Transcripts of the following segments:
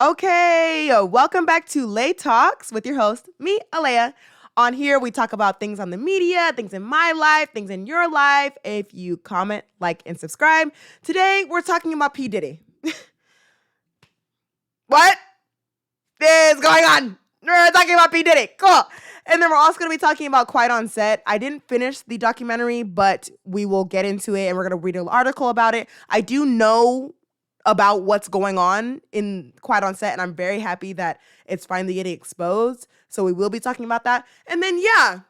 Okay, welcome back to Lay Talks with your host, me, Alea. On here, we talk about things on the media, things in my life, things in your life. If you comment, like, and subscribe. Today, we're talking about P. Diddy. What is going on? We're talking about P. Diddy. Cool. And then we're also going to be talking about Quiet on Set. I didn't finish the documentary, but we will get into it, and we're going to read an article about it. I do know about what's going on in Quiet on Set, and I'm very happy that it's finally getting exposed. So we will be talking about that. And then, yeah,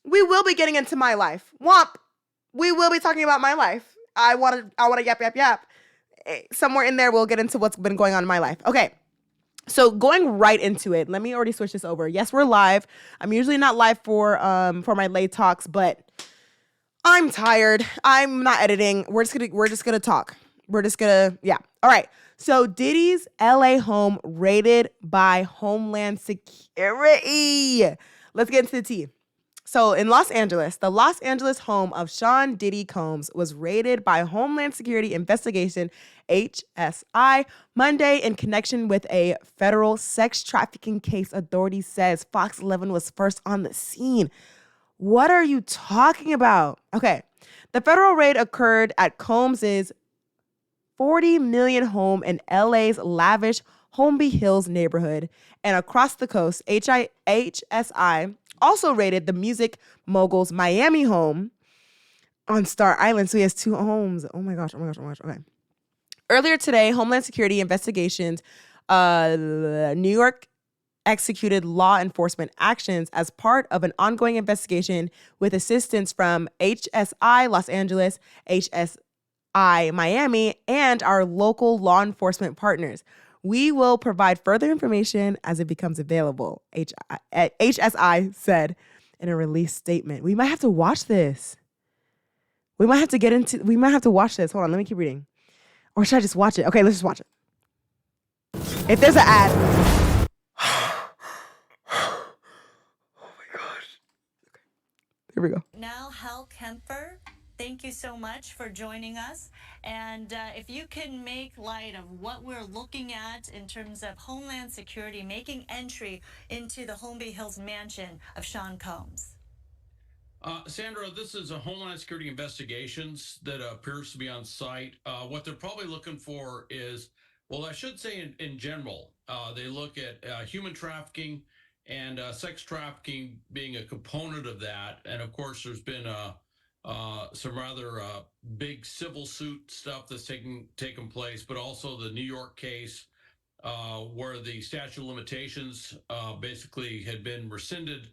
we will be getting into my life. Womp. We will be talking about my life. I want to yap. Somewhere in there, we'll get into what's been going on in my life. Okay. So going right into it, let me already switch this over. Yes, we're live. I'm usually not live for my late talks, but I'm tired. I'm not editing. We're just gonna talk. Yeah. All right. So Diddy's LA home raided by Homeland Security. Let's get into the tea. So in Los Angeles, the Los Angeles home of Sean Diddy Combs was raided by Homeland Security Investigation, HSI, Monday in connection with a federal sex trafficking case, authorities says. Fox 11 was first on the scene. What are you talking about? Okay. The federal raid occurred at Combs's $40 million home in LA's lavish Holmby Hills neighborhood, and across the coast, HSI also raided the music mogul's Miami home on Star Island. So he has two homes. Oh my gosh. Okay. Earlier today, Homeland Security investigations, New York executed law enforcement actions as part of an ongoing investigation with assistance from HSI Los Angeles, HSI Miami, and our local law enforcement partners. We will provide further information as it becomes available, HSI said in a release statement. We might have to watch this. We might have to watch this. Hold on, let me keep reading. Or should I just watch it? Okay, let's just watch it. If there's an ad. Oh my gosh. Okay. Here we go. Now, Hal Kemper, thank you so much for joining us. And if you can make light of what we're looking at in terms of Homeland Security making entry into the Holmby Hills mansion of Sean Combs. Sandra, this is a Homeland Security investigations that appears to be on site. What they're probably looking for is, well, I should say in general, they look at human trafficking and sex trafficking being a component of that. And of course, there's been some rather big civil suit stuff that's taken place, but also the New York case where the statute of limitations basically had been rescinded,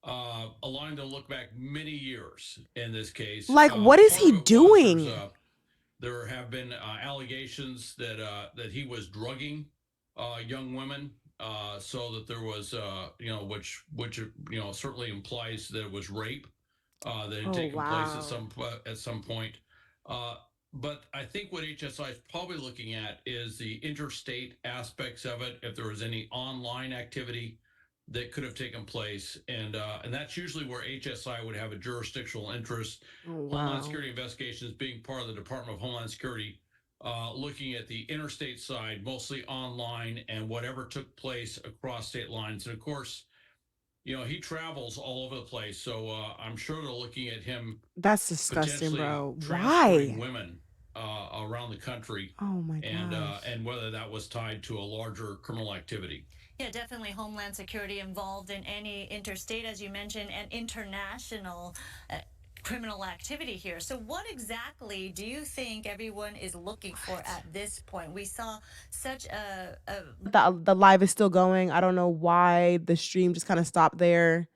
allowing them to look back many years in this case. Like, what is he doing? There have been allegations that he was drugging young women, so that there was, which certainly implies that it was rape that had taken place at some point. But I think what HSI is probably looking at is the interstate aspects of it. If there was any online activity that could have taken place, and that's usually where HSI would have a jurisdictional interest. Homeland Security Investigations being part of the Department of Homeland Security, looking at the interstate side, mostly online, and whatever took place across state lines. And of course, he travels all over the place, so I'm sure they're looking at him. That's disgusting, bro. Why? Women around the country. Oh my gosh. And whether that was tied to a larger criminal activity. Yeah, definitely Homeland Security involved in any interstate, as you mentioned, and international criminal activity here. So what exactly do you think everyone is looking for at this point? We saw such The live is still going. I don't know why the stream just kind of stopped there.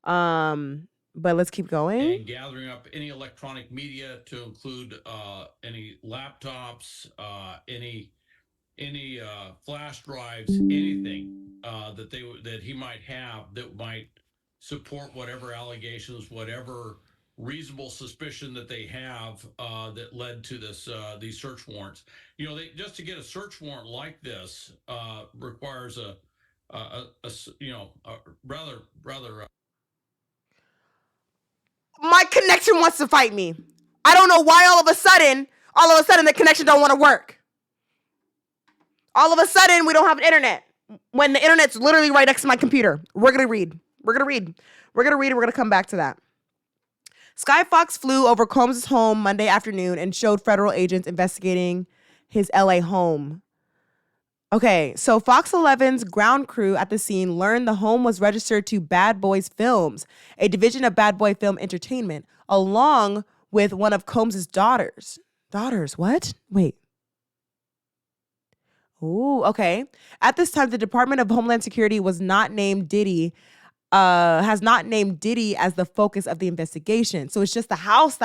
But let's keep going. And gathering up any electronic media to include any laptops, any flash drives, anything that he might have that might support whatever allegations, whatever reasonable suspicion that they have that led to these search warrants. Just to get a search warrant like this requires a rather. My connection wants to fight me. I don't know why all of a sudden the connection don't want to work. All of a sudden, we don't have internet when the internet's literally right next to my computer. We're going to read. We're going to read. We're going to read and we're going to come back to that. Sky Fox flew over Combs' home Monday afternoon and showed federal agents investigating his LA home. Okay, so Fox 11's ground crew at the scene learned the home was registered to Bad Boys Films, a division of Bad Boy Film Entertainment, along with one of Combs' daughters. Daughters, what? Wait. Oh, okay. At this time, the Department of Homeland Security was not named Diddy, has not named Diddy as the focus of the investigation. So it's just the house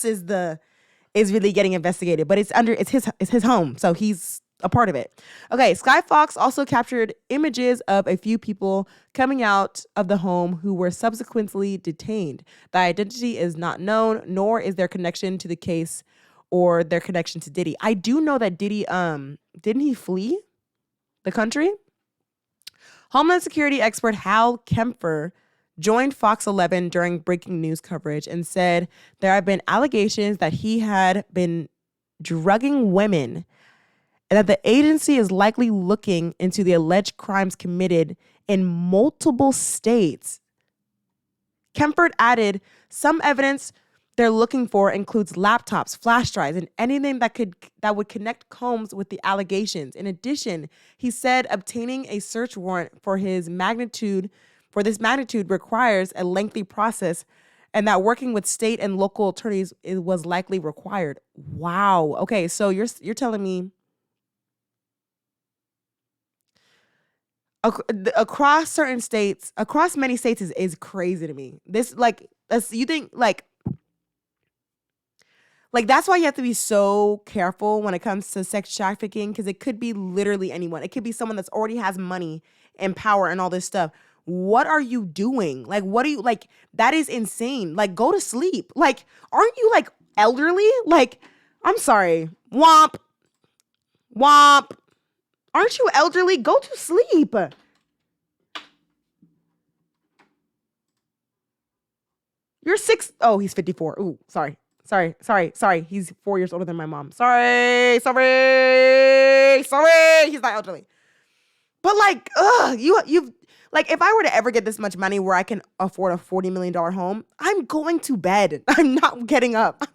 is really getting investigated, but it's his home. So he's a part of it. Okay, Sky Fox also captured images of a few people coming out of the home who were subsequently detained. The identity is not known, nor is their connection to the case or their connection to Diddy. I do know that Diddy, didn't he flee the country? Homeland Security expert Hal Kempfer joined Fox 11 during breaking news coverage and said there have been allegations that he had been drugging women and that the agency is likely looking into the alleged crimes committed in multiple states. Kempfer added, some evidence they're looking for includes laptops, flash drives, and anything that would connect Combs with the allegations. In addition, he said obtaining a search warrant for this magnitude requires a lengthy process, and that working with state and local attorneys was likely required. Wow. Okay, so you're telling me across many states is crazy to me. This you think that's why you have to be so careful when it comes to sex trafficking, because it could be literally anyone. It could be someone that's already has money and power and all this stuff. What are you doing? That is insane. Go to sleep. Aren't you elderly? I'm sorry. Womp. Womp. Aren't you elderly? Go to sleep. You're 6. Oh, he's 54. Ooh, sorry. He's 4 years older than my mom. Sorry. He's not elderly. But you've if I were to ever get this much money where I can afford a $40 million home, I'm going to bed. I'm not getting up.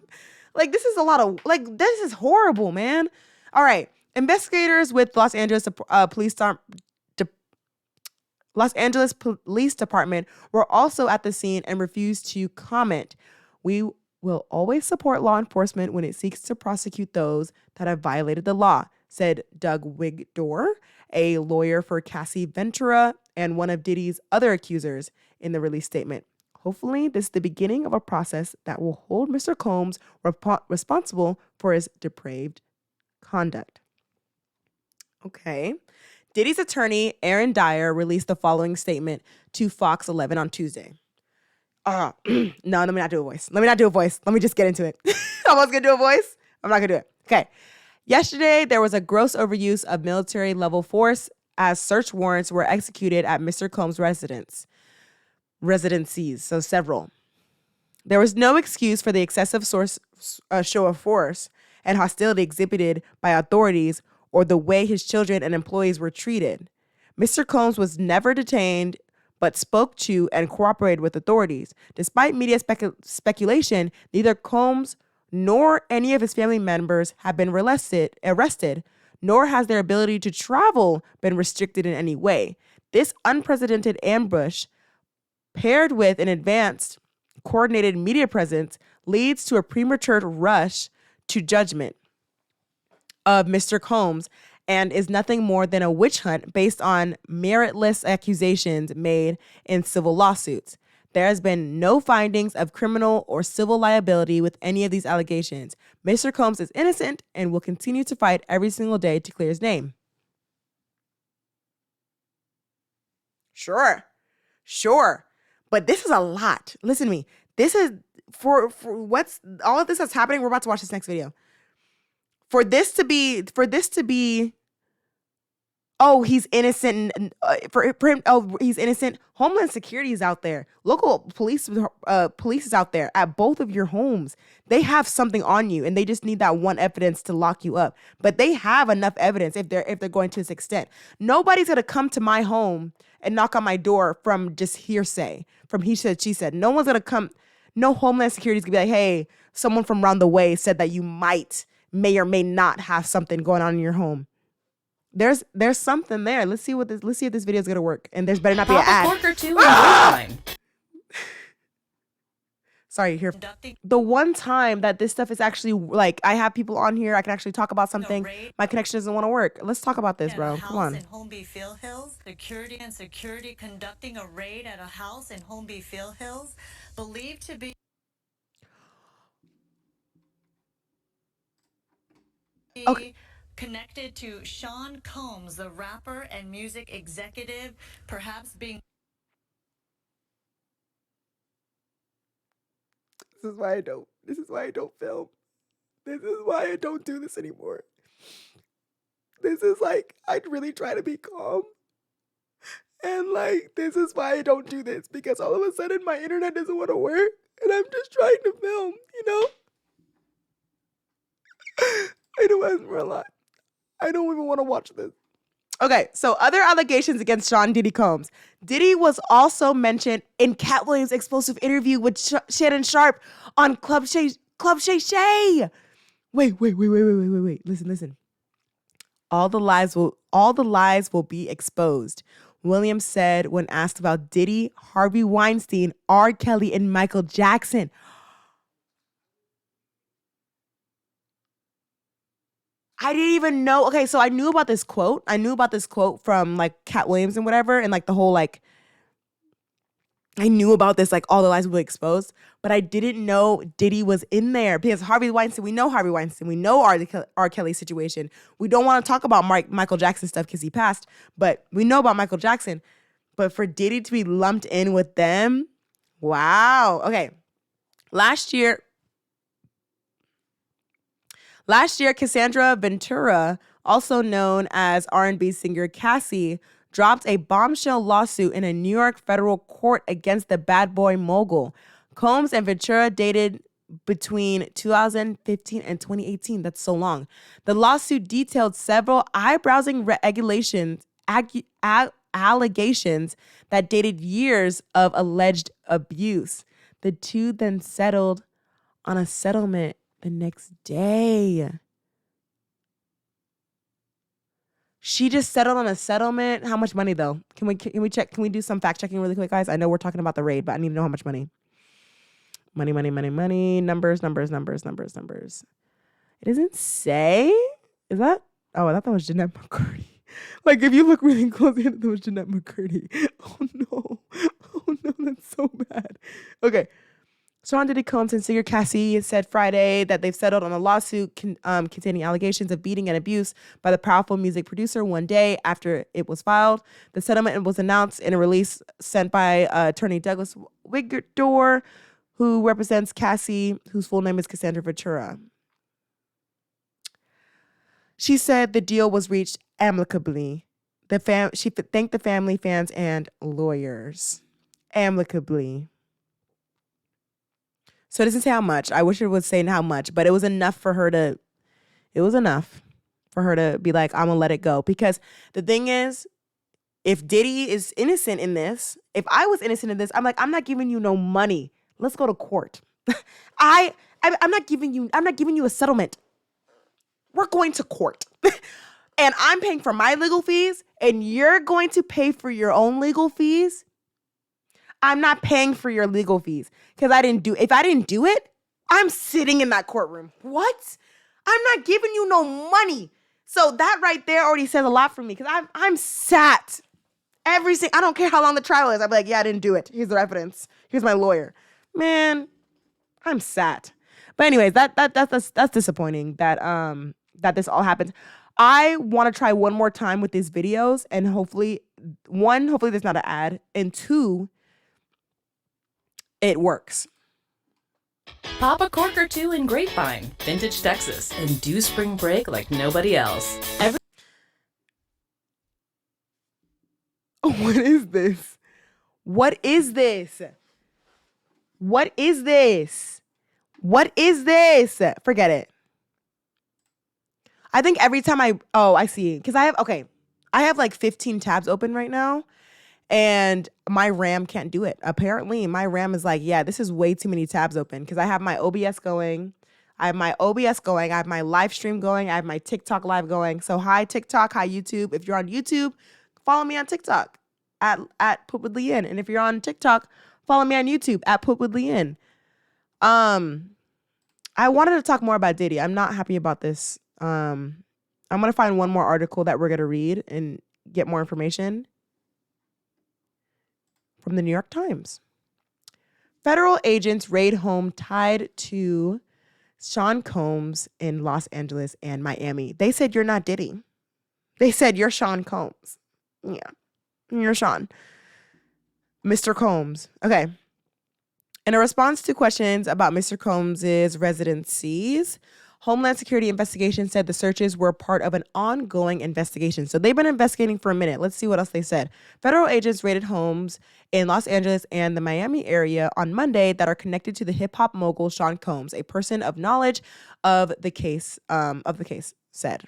This is a lot of this is horrible, man. All right. Investigators with Los Angeles Police Department were also at the scene and refused to comment. We will always support law enforcement when it seeks to prosecute those that have violated the law, said Doug Wigdor, a lawyer for Cassie Ventura and one of Diddy's other accusers, in the release statement. Hopefully, this is the beginning of a process that will hold Mr. Combs responsible for his depraved conduct. Okay. Diddy's attorney, Aaron Dyer, released the following statement to Fox 11 on Tuesday. No, let me not do a voice. Let me just get into it. I was going to do a voice. I'm not going to do it. Okay. Yesterday, there was a gross overuse of military-level force as search warrants were executed at Mr. Combs' residencies, so several. There was no excuse for the excessive show of force and hostility exhibited by authorities or the way his children and employees were treated. Mr. Combs was never detained, but spoke to and cooperated with authorities. Despite media speculation, neither Combs nor any of his family members have been arrested, nor has their ability to travel been restricted in any way. This unprecedented ambush, paired with an advanced, coordinated media presence, leads to a premature rush to judgment of Mr. Combs and is nothing more than a witch hunt based on meritless accusations made in civil lawsuits. There has been no findings of criminal or civil liability with any of these allegations. Mr. Combs is innocent and will continue to fight every single day to clear his name. Sure. But this is a lot. Listen to me. This is for what's all of this that's happening. We're about to watch this next video. For this to be oh, he's innocent. For him, oh, he's innocent. Homeland Security is out there. Local police is out there at both of your homes. They have something on you, and they just need that one evidence to lock you up. But they have enough evidence if they're going to this extent. Nobody's gonna come to my home and knock on my door from just hearsay, from he said, she said. No one's gonna come. No Homeland Security is gonna be like, hey, someone from around the way said that you may or may not have something going on in your home. There's something there. Let's see if this video is gonna work. And there's better not be an ad. Pop a cork or two and Sorry, here. The one time that this stuff is actually like, I have people on here, I can actually talk about something. My connection doesn't want to work. Let's talk about this, bro. Come on. In Homeby Field Hills, security conducting a raid at a house in Homeby Field Hills, believed to be connected to Sean Combs, the rapper and music executive, perhaps being. This is why I don't film. This is why I don't do this anymore. This is like, I'd really try to be calm. And like, this is why I don't do this, because all of a sudden my internet doesn't want to work and I'm just trying to film, you know? I don't ask for a lot. I don't even want to watch this. Okay, so other allegations against Sean Diddy Combs. Diddy was also mentioned in Cat Williams' explosive interview with Shannon Sharpe on Club Shay Shay. Wait. Listen. All the lies will be exposed. Williams said when asked about Diddy, Harvey Weinstein, R. Kelly, and Michael Jackson. I didn't even know. Okay, so I knew about this quote. From like Cat Williams and whatever, and like the whole like, I knew about this, like all the lies will be exposed, but I didn't know Diddy was in there, because Harvey Weinstein, we know R. Kelly's situation. We don't want to talk about Michael Jackson stuff because he passed, but we know about Michael Jackson. But for Diddy to be lumped in with them, wow. Okay, last year, Cassandra Ventura, also known as R&B singer Cassie, dropped a bombshell lawsuit in a New York federal court against the bad boy mogul. Combs and Ventura dated between 2015 and 2018. That's so long. The lawsuit detailed several eye-browsing allegations that dated years of alleged abuse. The two then settled on a settlement the next day. She just settled on a settlement. How much money though? Can we check? Can we do some fact checking really quick, guys? I know we're talking about the raid, but I need to know how much money. Money. Numbers. It doesn't say. Is that? Oh, I thought that was Jeanette McCurdy. Like, if you look really close, that was Jeanette McCurdy. Oh no, that's so bad. Okay. Sean Diddy Combs and singer Cassie said Friday that they've settled on a lawsuit containing allegations of beating and abuse by the powerful music producer one day after it was filed. The settlement was announced in a release sent by attorney Douglas Wigdor, who represents Cassie, whose full name is Cassandra Ventura. She said the deal was reached amicably. She thanked the family, fans, and lawyers. Amicably. So it doesn't say how much. I wish it would say how much, but it was enough for her to be like, I'm gonna let it go. Because the thing is, if Diddy is innocent in this, if I was innocent in this, I'm like, I'm not giving you no money. Let's go to court. I'm not giving you a settlement. We're going to court. And I'm paying for my legal fees, and you're going to pay for your own legal fees. I'm not paying for your legal fees because if I didn't do it, I'm sitting in that courtroom. What? I'm not giving you no money. So that right there already says a lot for me, because I'm sat I don't care how long the trial is. I'll be like, yeah, I didn't do it. Here's the evidence. Here's my lawyer. Man, I'm sat. But anyways, that's disappointing that this all happens. I want to try one more time with these videos, and hopefully there's not an ad, and two, it works. Pop a cork or two in Grapevine, Vintage Texas, and do spring break like nobody else. What is this? What is this? What is this? What is this? Forget it. I think every time I see. Because I have like 15 tabs open right now. And my RAM can't do it. Apparently, my RAM is like, yeah, this is way too many tabs open because I have my OBS going. I have my live stream going. I have my TikTok live going. So hi TikTok, hi YouTube. If you're on YouTube, follow me on TikTok at Put with Leanne. And if you're on TikTok, follow me on YouTube at Put with Leanne. I wanted to talk more about Diddy. I'm not happy about this. I'm gonna find one more article that we're gonna read and get more information. From the New York Times. Federal agents raid home tied to Sean Combs in Los Angeles and Miami. They said, you're not Diddy. They said, you're Sean Combs. Yeah, you're Sean. Mr. Combs. Okay. In a response to questions about Mr. Combs' residencies, Homeland Security investigation said the searches were part of an ongoing investigation. So they've been investigating for a minute. Let's see what else they said. Federal agents raided homes in Los Angeles and the Miami area on Monday that are connected to the hip-hop mogul Sean Combs, a person of knowledge of the case said.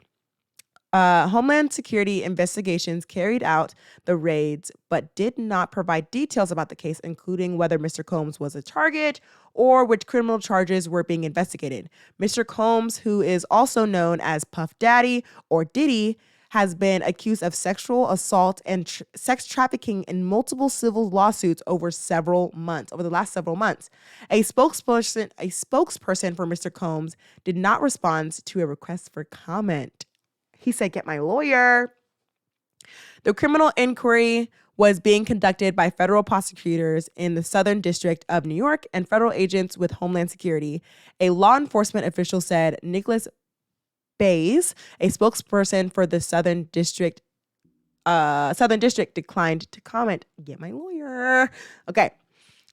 Homeland Security investigations carried out the raids, but did not provide details about the case, including whether Mr. Combs was a target or which criminal charges were being investigated. Mr. Combs, who is also known as Puff Daddy or Diddy, has been accused of sexual assault and sex trafficking in multiple civil lawsuits over the last several months. A spokesperson for Mr. Combs did not respond to a request for comment. He said, get my lawyer. The criminal inquiry was being conducted by federal prosecutors in the Southern District of New York and federal agents with Homeland Security. A law enforcement official said Nicholas Bays, a spokesperson for the Southern District, declined to comment. Get my lawyer. Okay.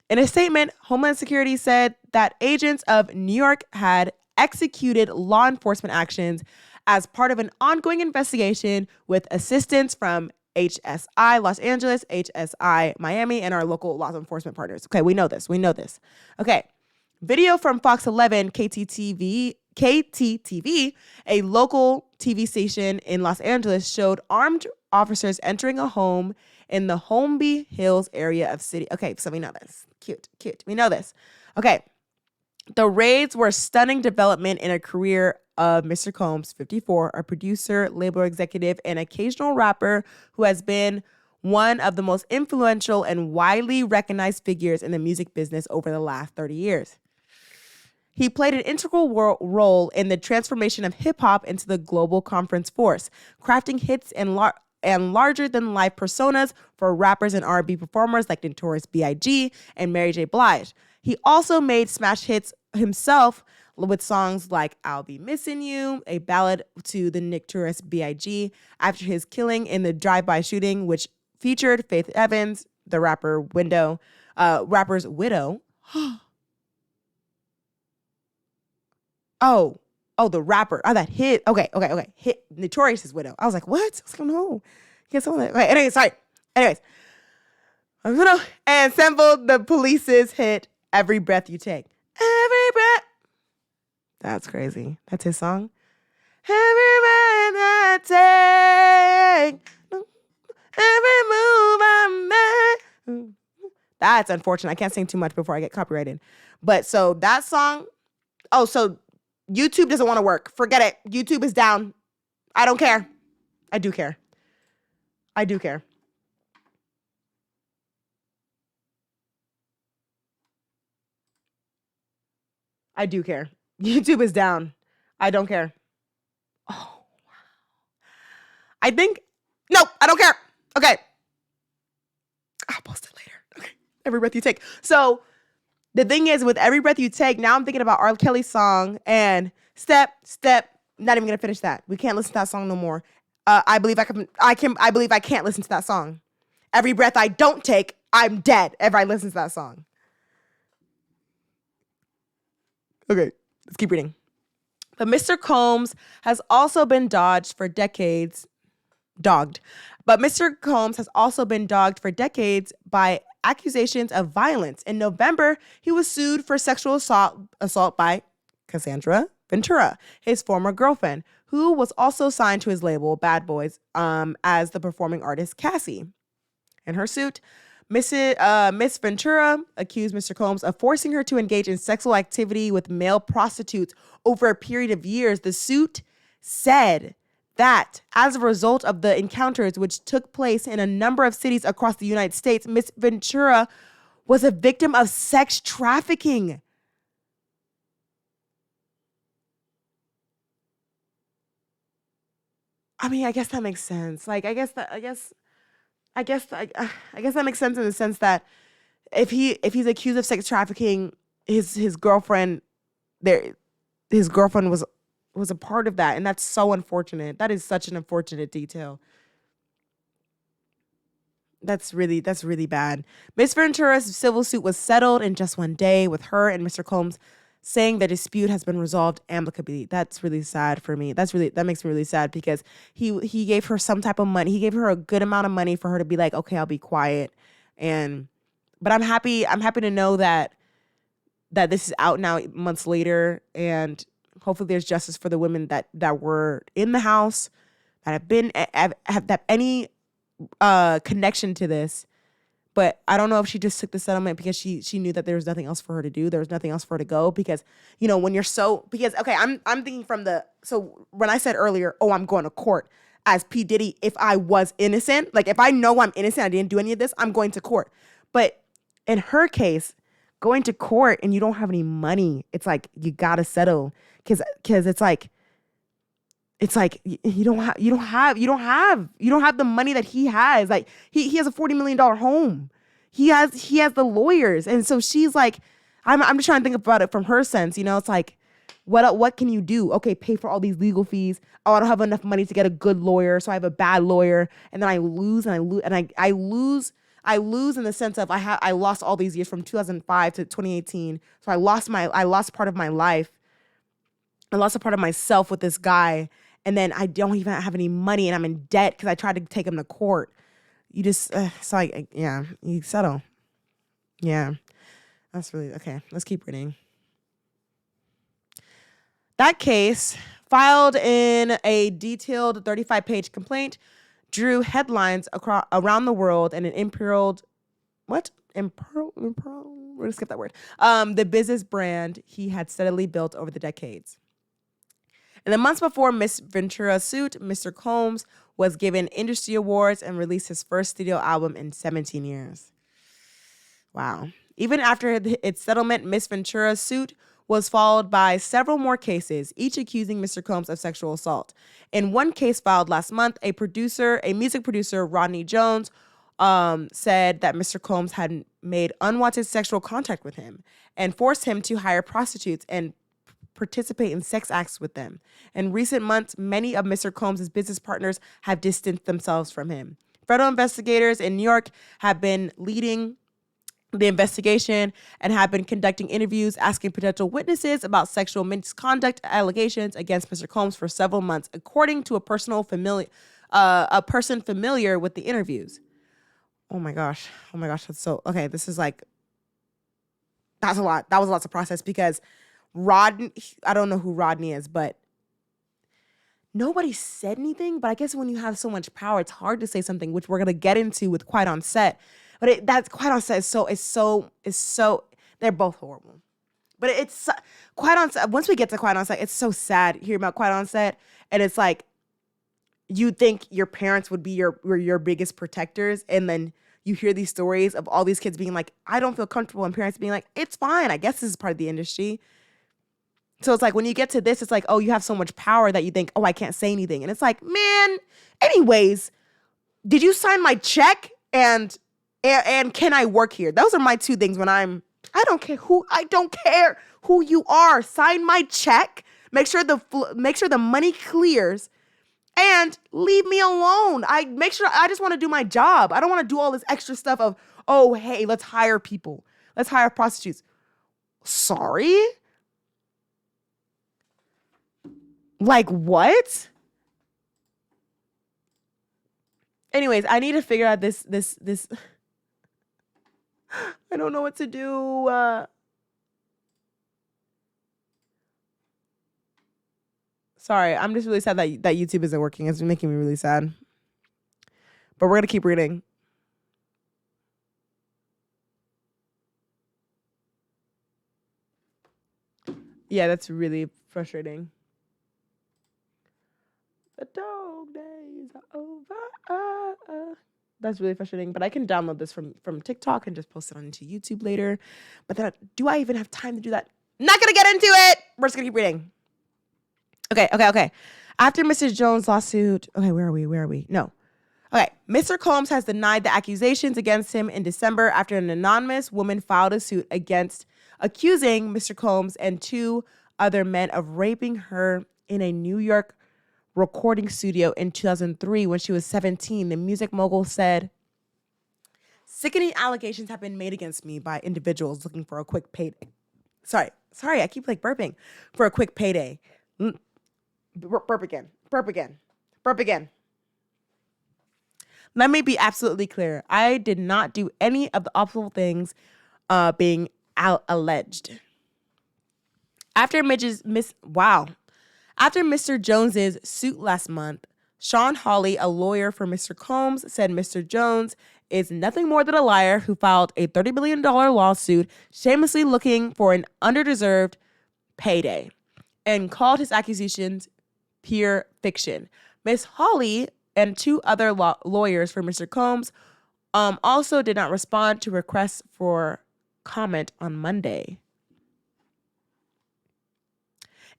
In a statement, Homeland Security said that agents of New York had executed law enforcement actions as part of an ongoing investigation with assistance from HSI Los Angeles, HSI Miami, and our local law enforcement partners. Okay, we know this. Okay, video from Fox 11 KTTV, a local TV station in Los Angeles, showed armed officers entering a home in the Holmby Hills area of city. Okay, so we know this. Cute. We know this. Okay. The raids were a stunning development in a career of Mr. Combs, 54, a producer, label executive, and occasional rapper who has been one of the most influential and widely recognized figures in the music business over the last 30 years. He played an integral role in the transformation of hip-hop into the global conference force, crafting hits and larger-than-life personas for rappers and R&B performers like Notorious B.I.G. and Mary J. Blige. He also made smash hits himself with songs like I'll Be Missing You, a ballad to the Notorious B.I.G. after his killing in the drive-by shooting, which featured Faith Evans, the rapper's widow. Oh, the rapper. Oh, that hit. Okay. Hit Notorious's widow. I was like, what? What's going on? Get some of that. Okay, anyways. And sampled the Police's hit Every Breath You Take. Every breath. That's crazy. That's his song. Every breath I take. Every move I make. That's unfortunate. I can't sing too much before I get copyrighted. But so that song. Oh, so YouTube doesn't want to work. Forget it. YouTube is down. I don't care. I do care. I do care. I do care. YouTube is down. I don't care. Oh, wow. No, I don't care. Okay. I'll post it later. Okay. Every breath you take. So the thing is, with Every Breath You Take, now I'm thinking about R. Kelly's song and Step. Not even gonna finish that. We can't listen to that song no more. I believe I can't listen to that song. Every breath I don't take, I'm dead if I listen to that song. Okay, let's keep reading. But Mr. Combs has also been dogged But Mr. Combs has also been dogged for decades by accusations of violence. In November, he was sued for sexual assault by Cassandra Ventura, his former girlfriend, who was also signed to his label, Bad Boys, as the performing artist Cassie. In her suit, Miss Ventura accused Mr. Combs of forcing her to engage in sexual activity with male prostitutes over a period of years. The suit said that as a result of the encounters, which took place in a number of cities across the United States, Miss Ventura was a victim of sex trafficking. I mean, I guess that makes sense. Like, I guess that makes sense in the sense that if he's accused of sex trafficking, his girlfriend was a part of that, and that's so unfortunate. That is such an unfortunate detail. That's really bad. Miss Ventura's civil suit was settled in just one day, with her and Mr. Combs saying the dispute has been resolved amicably. That's really sad for me. That makes me really sad because he gave her some type of money. He gave her a good amount of money for her to be like, okay, I'll be quiet. But I'm happy to know that this is out now months later, and hopefully there's justice for the women that were in the house, that have any connection to this. But I don't know if she just took the settlement because she knew that there was nothing else for her to do. There was nothing else for her to go because, when you're okay, I'm thinking so when I said earlier, oh, I'm going to court as P. Diddy, if I was innocent, like if I know I'm innocent, I didn't do any of this, I'm going to court. But in her case, going to court and you don't have any money, it's like, you got to settle because it's like you don't have the money that he has. Like he has a $40 million home. He has the lawyers. And so she's like, I'm just trying to think about it from her sense. It's like, what can you do? Okay, pay for all these legal fees. Oh, I don't have enough money to get a good lawyer, so I have a bad lawyer, and then I lose I lose in the sense of I lost all these years from 2005 to 2018. So I lost part of my life. I lost a part of myself with this guy. And then I don't even have any money and I'm in debt because I tried to take him to court. You just, you settle. Yeah, that's really, okay, let's keep reading. That case, filed in a detailed 35-page complaint, drew headlines around the world and we're going to skip that word. The business brand he had steadily built over the decades. In the months before Miss Ventura's suit, Mr. Combs was given industry awards and released his first studio album in 17 years. Wow. Even after its settlement, Miss Ventura's suit was followed by several more cases, each accusing Mr. Combs of sexual assault. In one case filed last month, a music producer, Rodney Jones, said that Mr. Combs had made unwanted sexual contact with him and forced him to hire prostitutes and participate in sex acts with them. In recent months, many of Mr. Combs' business partners have distanced themselves from him. Federal investigators in New York have been leading the investigation and have been conducting interviews, asking potential witnesses about sexual misconduct allegations against Mr. Combs for several months, according to a person familiar with the interviews. Oh my gosh. That's so, okay. This is like, that's a lot. That was a lot to process because Rodney, I don't know who Rodney is, but nobody said anything. But I guess when you have so much power, it's hard to say something, which we're going to get into with Quiet on Set. But that's Quiet on Set is so, they're both horrible. But it's Quiet on Set. Once we get to Quiet on Set, it's so sad hearing about Quiet on Set. And it's like, you think your parents would be your biggest protectors. And then you hear these stories of all these kids being like, I don't feel comfortable. And parents being like, it's fine. I guess this is part of the industry. So it's like when you get to this, it's like, oh, you have so much power that you think, oh, I can't say anything. And it's like, man, anyways, did you sign my check? And can I work here? Those are my two things when I don't care who you are. Sign my check. Make sure the money clears and leave me alone. I just want to do my job. I don't want to do all this extra stuff of, oh, hey, let's hire people. Let's hire prostitutes. Sorry? Like what? Anyways, I need to figure out this. I don't know what to do. Sorry, I'm just really sad that YouTube isn't working. It's making me really sad. But we're gonna keep reading. Yeah, that's really frustrating. The dog days are over. That's really frustrating. But I can download this from TikTok and just post it onto YouTube later. But then, do I even have time to do that? Not gonna get into it. We're just gonna keep reading. Okay. After Mr. Jones' lawsuit. Okay, where are we? No. Okay, Mr. Combs has denied the accusations against him in December after an anonymous woman filed a suit accusing Mr. Combs and 2 other men of raping her in a New York recording studio in 2003 when she was 17. The music mogul said, "Sickening allegations have been made against me by individuals looking for a quick payday." Sorry, I keep burping. For a quick payday. Burp again. Let me be absolutely clear. I did not do any of the awful things being alleged. After Mr. Jones's suit last month, Sean Hawley, a lawyer for Mr. Combs, said Mr. Jones is nothing more than a liar who filed a $30 million lawsuit shamelessly looking for an underdeserved payday and called his accusations pure fiction. Ms. Hawley and 2 other lawyers for Mr. Combs also did not respond to requests for comment on Monday.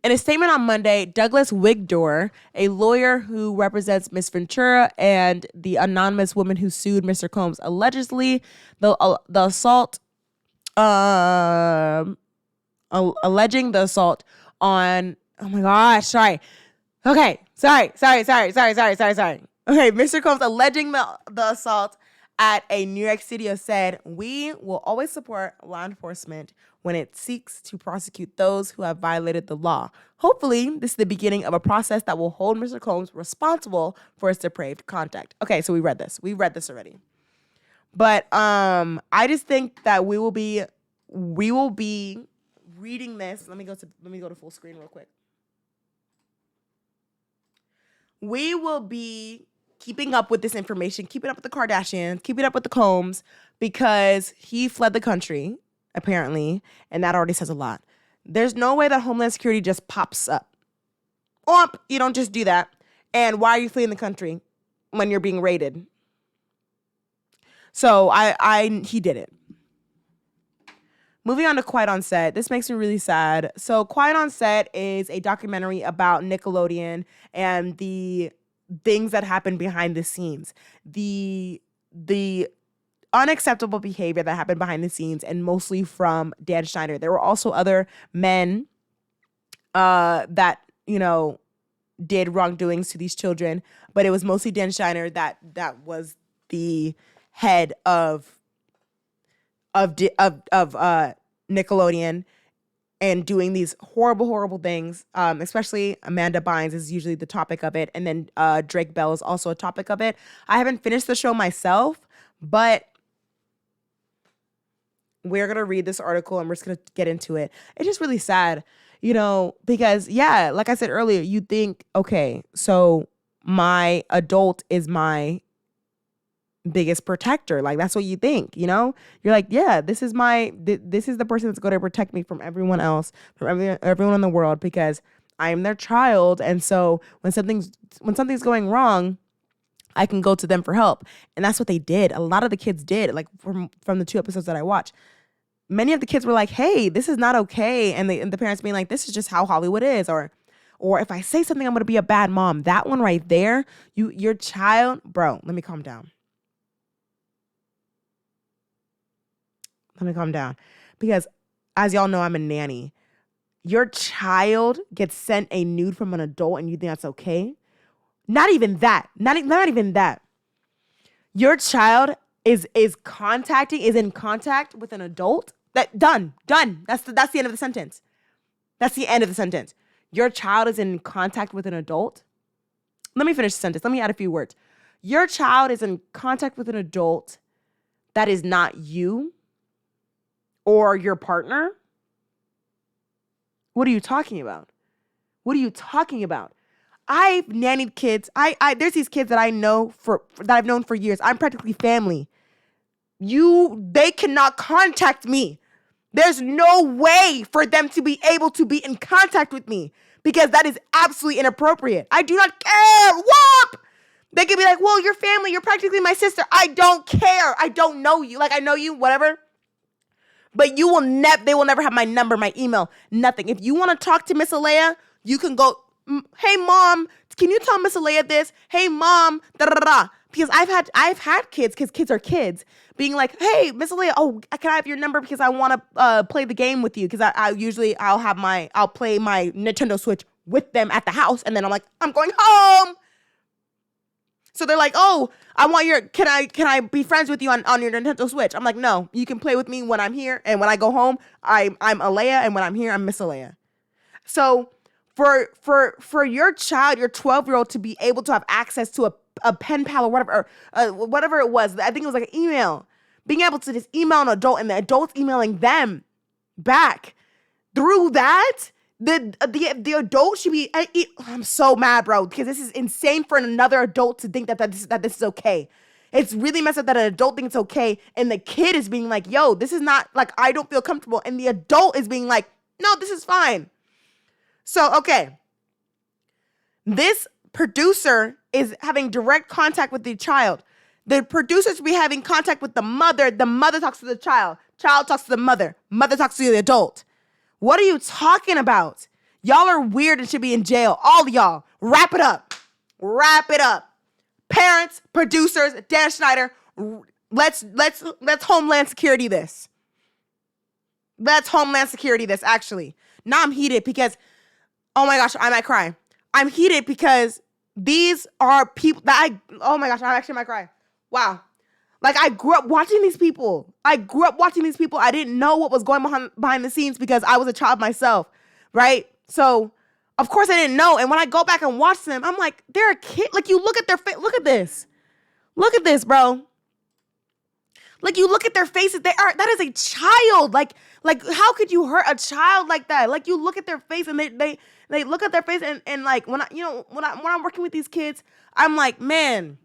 In a statement on Monday, Douglas Wigdor, a lawyer who represents Ms. Ventura and the anonymous woman who sued Mr. Combs, allegedly alleging the assault on. Oh my gosh! Sorry. Okay. Sorry. Okay, Mr. Combs alleging the assault at a New York studio said, "We will always support law enforcement when it seeks to prosecute those who have violated the law. Hopefully, this is the beginning of a process that will hold Mr. Combs responsible for his depraved conduct." Okay, so we read this. We read this already. But I just think that we will be reading this. Let me go to full screen real quick. We will be keeping up with this information, keeping up with the Kardashians, keeping up with the Combs, because he fled the country, apparently, and that already says a lot. There's no way that Homeland Security just pops up. You don't just do that. And why are you fleeing the country when you're being raided? So he did it. Moving on to Quiet on Set. This makes me really sad. So Quiet on Set is a documentary about Nickelodeon and the things that happen behind the scenes. The unacceptable behavior that happened behind the scenes, and mostly from Dan Schinder. There were also other men that, did wrongdoings to these children, but it was mostly Dan Schinder that was the head of Nickelodeon and doing these horrible things. Especially Amanda Bynes is usually the topic of it, and then Drake Bell is also a topic of it. I haven't finished the show myself, but we're gonna read this article and we're just gonna get into it. It's just really sad, because like I said earlier, you think, okay, so my adult is my biggest protector. Like, that's what you think, you're like, yeah, this is the person that's going to protect me from everyone else, from everyone in the world, because I am their child. And so when something's going wrong, I can go to them for help. And that's what they did. A lot of the kids did, like from the 2 episodes that I watched. Many of the kids were like, hey, this is not okay. And the parents being like, this is just how Hollywood is. Or if I say something, I'm going to be a bad mom. That one right there, your child, bro, let me calm down. Because as y'all know, I'm a nanny. Your child gets sent a nude from an adult and you think that's okay? Not even that. Not even that. Your child is in contact with an adult. Done. That's the end of the sentence. That's the end of the sentence. Your child is in contact with an adult. Let me finish the sentence. Let me add a few words. your child is in contact with an adult that is not you or your partner, what are you talking about? What are you talking about? I've nannied kids. There's these kids that I know that I've known for years. I'm practically family. They cannot contact me. There's no way for them to be able to be in contact with me because that is absolutely inappropriate. I do not care. Whoop! They could be like, well, you're family. You're practically my sister. I don't care. I don't know you. Like, I know you, whatever. But they will never have my number, my email, nothing. If you want to talk to Miss Alea, you can go, hey, mom, can you tell Miss Alea this? Hey, mom, da-da-da-da. Because I've had kids, because kids are kids, being like, hey, Miss Alea, oh, can I have your number because I want to play the game with you? Because I'll play my Nintendo Switch with them at the house. And then I'm like, I'm going home. So they're like, oh, can I be friends with you on your Nintendo Switch? I'm like, no, you can play with me when I'm here. And when I go home, I'm Alea. And when I'm here, I'm Miss Alea. So for your child, your 12-year-old to be able to have access to a pen pal or whatever, whatever it was, I think it was like an email, being able to just email an adult and the adult's emailing them back through that, the adult should be, I'm so mad, bro, because this is insane for another adult to think that this is okay. It's really messed up that an adult thinks it's okay and the kid is being like, yo, this is not, like, I don't feel comfortable. And the adult is being like, no, this is fine. So, okay. This producer is having direct contact with the child. The producer should be having contact with the mother. The mother talks to the child. Child talks to the mother. Mother talks to the adult. What are you talking about? Y'all are weird and should be in jail. All of y'all. Wrap it up. Wrap it up. Parents, producers, Dan Schinder, let's Homeland Security this. Let's Homeland Security this, actually. Now I'm heated because, oh my gosh, I might cry. I'm heated because these are people that oh my gosh, I actually might cry. Wow. Like, I grew up watching these people. I didn't know what was going on behind the scenes because I was a child myself, right? So, of course, I didn't know. And when I go back and watch them, I'm like, they're a kid. Like, you look at their face. Look at this. Look at this, bro. Like, you look at their faces. That is a child. Like, how could you hurt a child like that? Like, you look at their face and they look at their face and like, when I'm working with these kids, I'm like, man,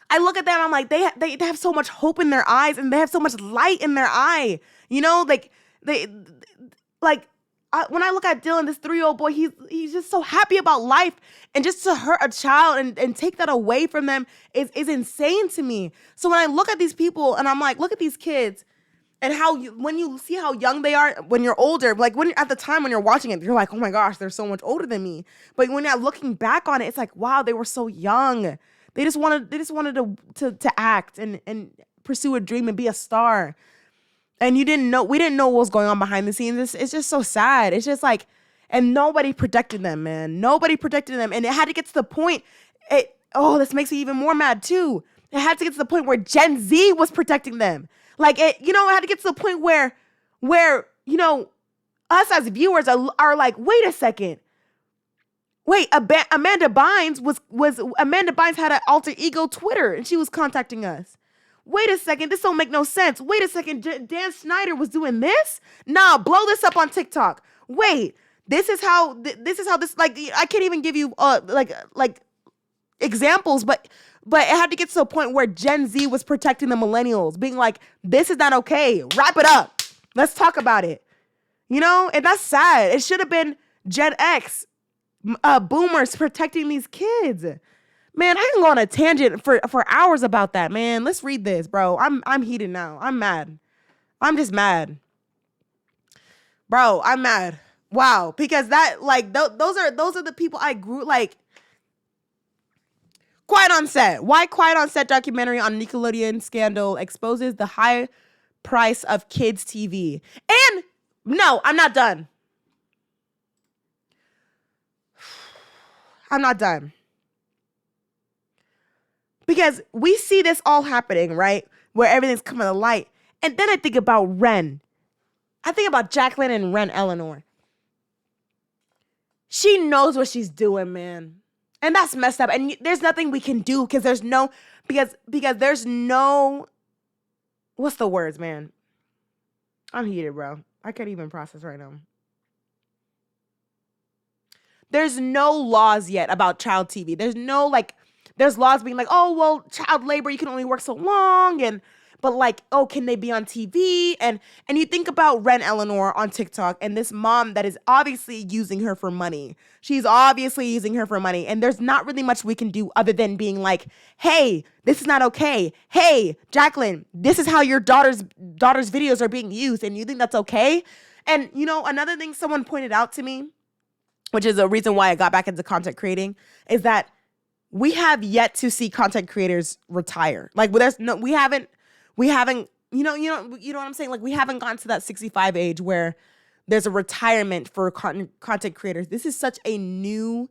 I look at them, I'm like, they have so much hope in their eyes and they have so much light in their eye. You know, like when I look at Dylan, this 3-year-old boy, he's just so happy about life, and just to hurt a child and take that away from them is insane to me. So when I look at these people and I'm like, look at these kids and when you see how young they are when you're older, like at the time when you're watching it, you're like, oh my gosh, they're so much older than me. But when you're looking back on it, it's like, wow, they were so young. They just wanted to act and pursue a dream and be a star. And we didn't know what was going on behind the scenes. It's just so sad. It's just like, and nobody protected them, man. Nobody protected them. And it had to get to the point, this makes me even more mad too. It had to get to the point where Gen Z was protecting them. Like, it had to get to the point where us as viewers are like, wait a second. Wait, Amanda Bynes Amanda Bynes had an alter ego Twitter and she was contacting us. Wait a second, this don't make no sense. Wait a second, Dan Schinder was doing this? Nah, blow this up on TikTok. Wait, this is how this, like, I can't even give you like examples, but it had to get to a point where Gen Z was protecting the millennials, being like, this is not okay. Wrap it up. Let's talk about it. And that's sad. It should have been Gen X, boomers protecting these kids. Man, I can go on a tangent for hours about that, man. Let's read this, bro. I'm heated now. I'm mad. I'm just mad. Bro, I'm mad. Wow. Because that, like, those are the people I grew, like, Quiet on Set. Why Quiet on Set documentary on Nickelodeon scandal exposes the high price of kids' TV. And no, I'm not done. I'm not done. Because we see this all happening, right? Where everything's coming to light. And then I think about Ren. I think about Jacqueline and Ren Eleanor. She knows what she's doing, man. And that's messed up. And there's nothing we can do because there's no, because there's no, what's the words, man? I'm heated, bro. I can't even process right now. There's no laws yet about child TV. There's no, like, there's laws being like, oh, well, child labor, you can only work so long. But like, oh, can they be on TV? And you think about Ren Eleanor on TikTok and this mom that is obviously using her for money. She's obviously using her for money. And there's not really much we can do other than being like, hey, this is not okay. Hey, Jacqueline, this is how your daughter's videos are being used. And you think that's okay? And, you know, another thing someone pointed out to me, which is a reason why I got back into content creating, is that we have yet to see content creators retire. Like, we haven't, you know what I'm saying? Like, we haven't gotten to that 65 age where there's a retirement for content creators. This is such a new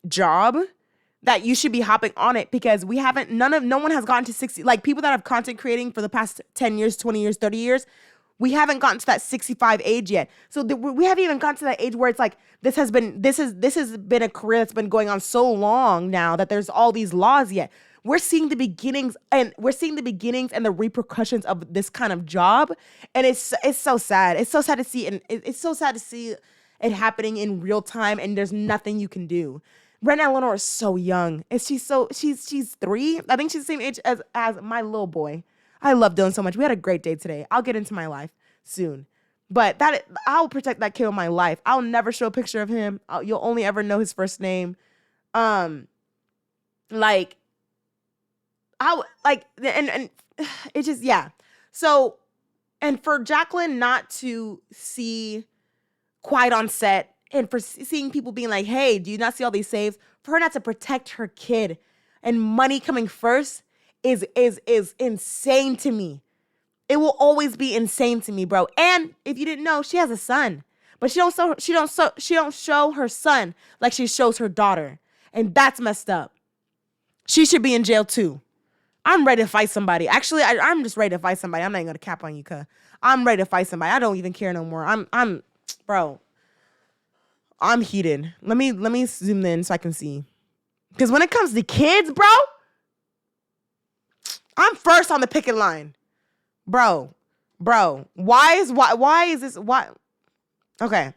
job that you should be hopping on it, because no one has gotten to 60, like people that have content creating for the past 10 years, 20 years, 30 years. We haven't gotten to that 65 age yet. So we haven't even gotten to that age where it's like, this has been a career that's been going on so long now that there's all these laws yet. We're seeing the beginnings and the repercussions of this kind of job. And it's so sad. It's so sad to see. And it's so sad to see it happening in real time. And there's nothing you can do. Ren Eleanor is so young. She's 3. I think she's the same age as my little boy. I love Dylan so much. We had a great day today. I'll get into my life soon. But I'll protect that kid with my life. I'll never show a picture of him. You'll only ever know his first name. And it just, yeah. So, and for Jacqueline not to see Quiet on Set, and for seeing people being like, hey, do you not see all these saves? For her not to protect her kid and money coming first is insane to me. It will always be insane to me, bro. And if you didn't know, she has a son, but she don't show her son like she shows her daughter, and that's messed up. She should be in jail too. I'm ready to fight somebody. Actually, I'm just ready to fight somebody. I'm not even gonna cap on you, cuz I'm ready to fight somebody. I don't even care no more. Bro, I'm heated. Let me zoom in so I can see. Because when it comes to kids, bro, I'm first on the picket line. Bro. Why is this? Okay.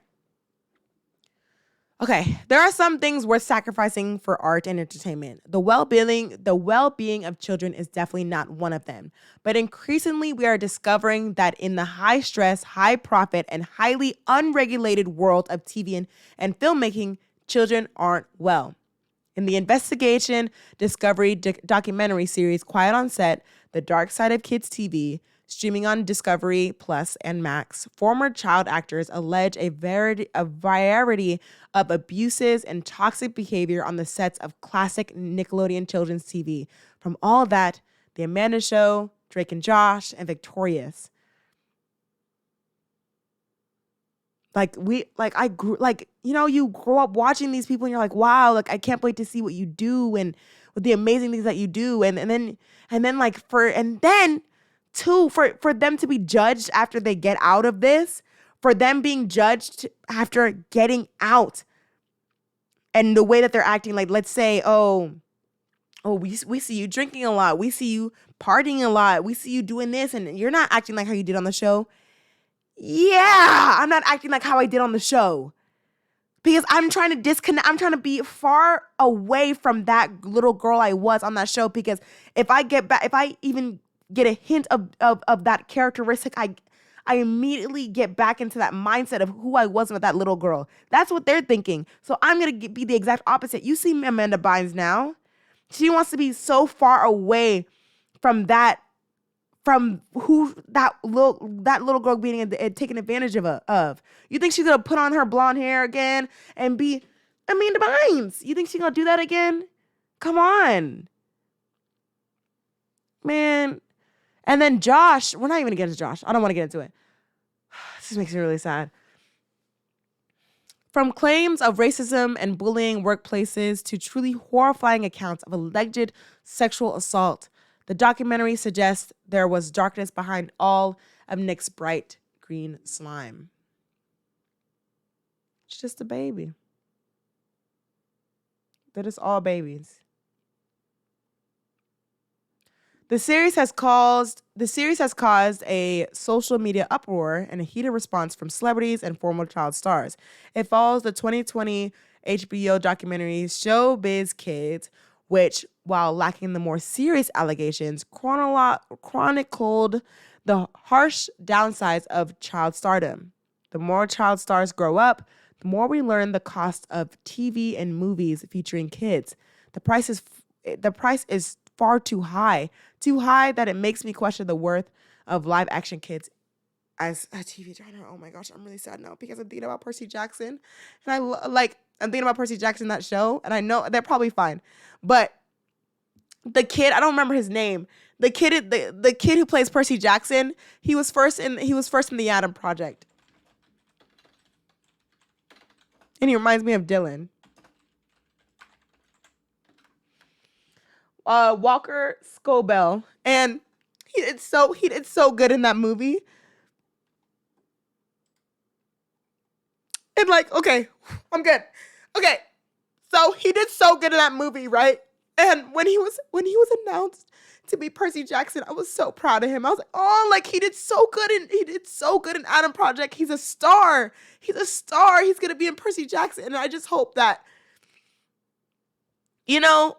There are some things worth sacrificing for art and entertainment. The well-being of children is definitely not one of them. But increasingly, we are discovering that in the high-stress, high-profit, and highly unregulated world of TV and filmmaking, children aren't well. In the investigation discovery documentary series Quiet on Set, The Dark Side of Kids TV, streaming on Discovery Plus and Max, former child actors allege a variety of abuses and toxic behavior on the sets of classic Nickelodeon children's TV. From All That, The Amanda Show, Drake and Josh, and Victorious. You grow up watching these people and you're like, wow, like I can't wait to see what you do and with the amazing things that you do. And then for them to be judged after they get out of this, for them being judged after getting out, and the way that they're acting, like, let's say, we see you drinking a lot, we see you partying a lot, we see you doing this, and you're not acting like how you did on the show. Yeah, I'm not acting like how I did on the show. Because I'm trying to disconnect. I'm trying to be far away from that little girl I was on that show. Because if I even get a hint of that characteristic, I immediately get back into that mindset of who I was with that little girl. That's what they're thinking. So I'm going to be the exact opposite. You see Amanda Bynes now. She wants to be so far away from that, from who that little girl being taken advantage of. You think she's going to put on her blonde hair again and be Amanda Bynes? You think she's going to do that again? Come on. Man. And then Josh, we're not even going to get into Josh. I don't want to get into it. This makes me really sad. From claims of racism and bullying workplaces to truly horrifying accounts of alleged sexual assault, the documentary suggests there was darkness behind all of Nick's bright green slime. It's just a baby. They're just all babies. The series has caused a social media uproar and a heated response from celebrities and former child stars. It follows the 2020 HBO documentary Showbiz Kids, which, while lacking the more serious allegations, chronicled the harsh downsides of child stardom. The more child stars grow up, the more we learn the cost of TV and movies featuring kids. The price is far too high that it makes me question the worth of live action kids as a TV genre. Oh my gosh, I'm really sad now because I'm thinking about Percy Jackson, and I'm thinking about Percy Jackson, that show, and I know they're probably fine, but the kid, I don't remember his name. The kid who plays Percy Jackson, he was first in the Adam Project, and he reminds me of Dylan. Walker Scobell, and he did so good in that movie. And like, okay, I'm good. Okay, so he did so good in that movie, right? And when he was announced to be Percy Jackson, I was so proud of him. I was like, oh, like he did so good in Adam Project. He's a star. He's a star. He's gonna be in Percy Jackson, and I just hope that, you know,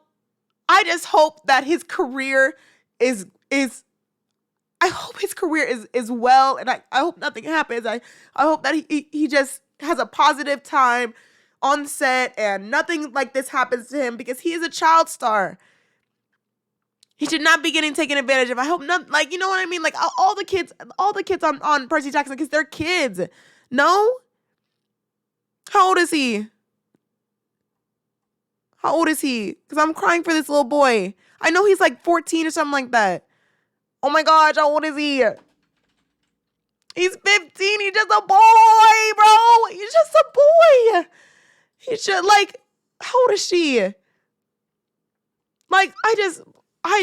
I just hope that his career is I hope his career is well, and I hope nothing happens. I hope that he just has a positive time on set and nothing like this happens to him, because he is a child star. He should not be getting taken advantage of. I hope not, like, you know what I mean? Like all the kids on Percy Jackson, because they're kids. No? How old is he? How old is he? Because I'm crying for this little boy. I know he's like 14 or something like that. Oh my gosh, how old is he? He's 15. He's just a boy, bro. He's just a boy. He should, like, how old is she? Like, I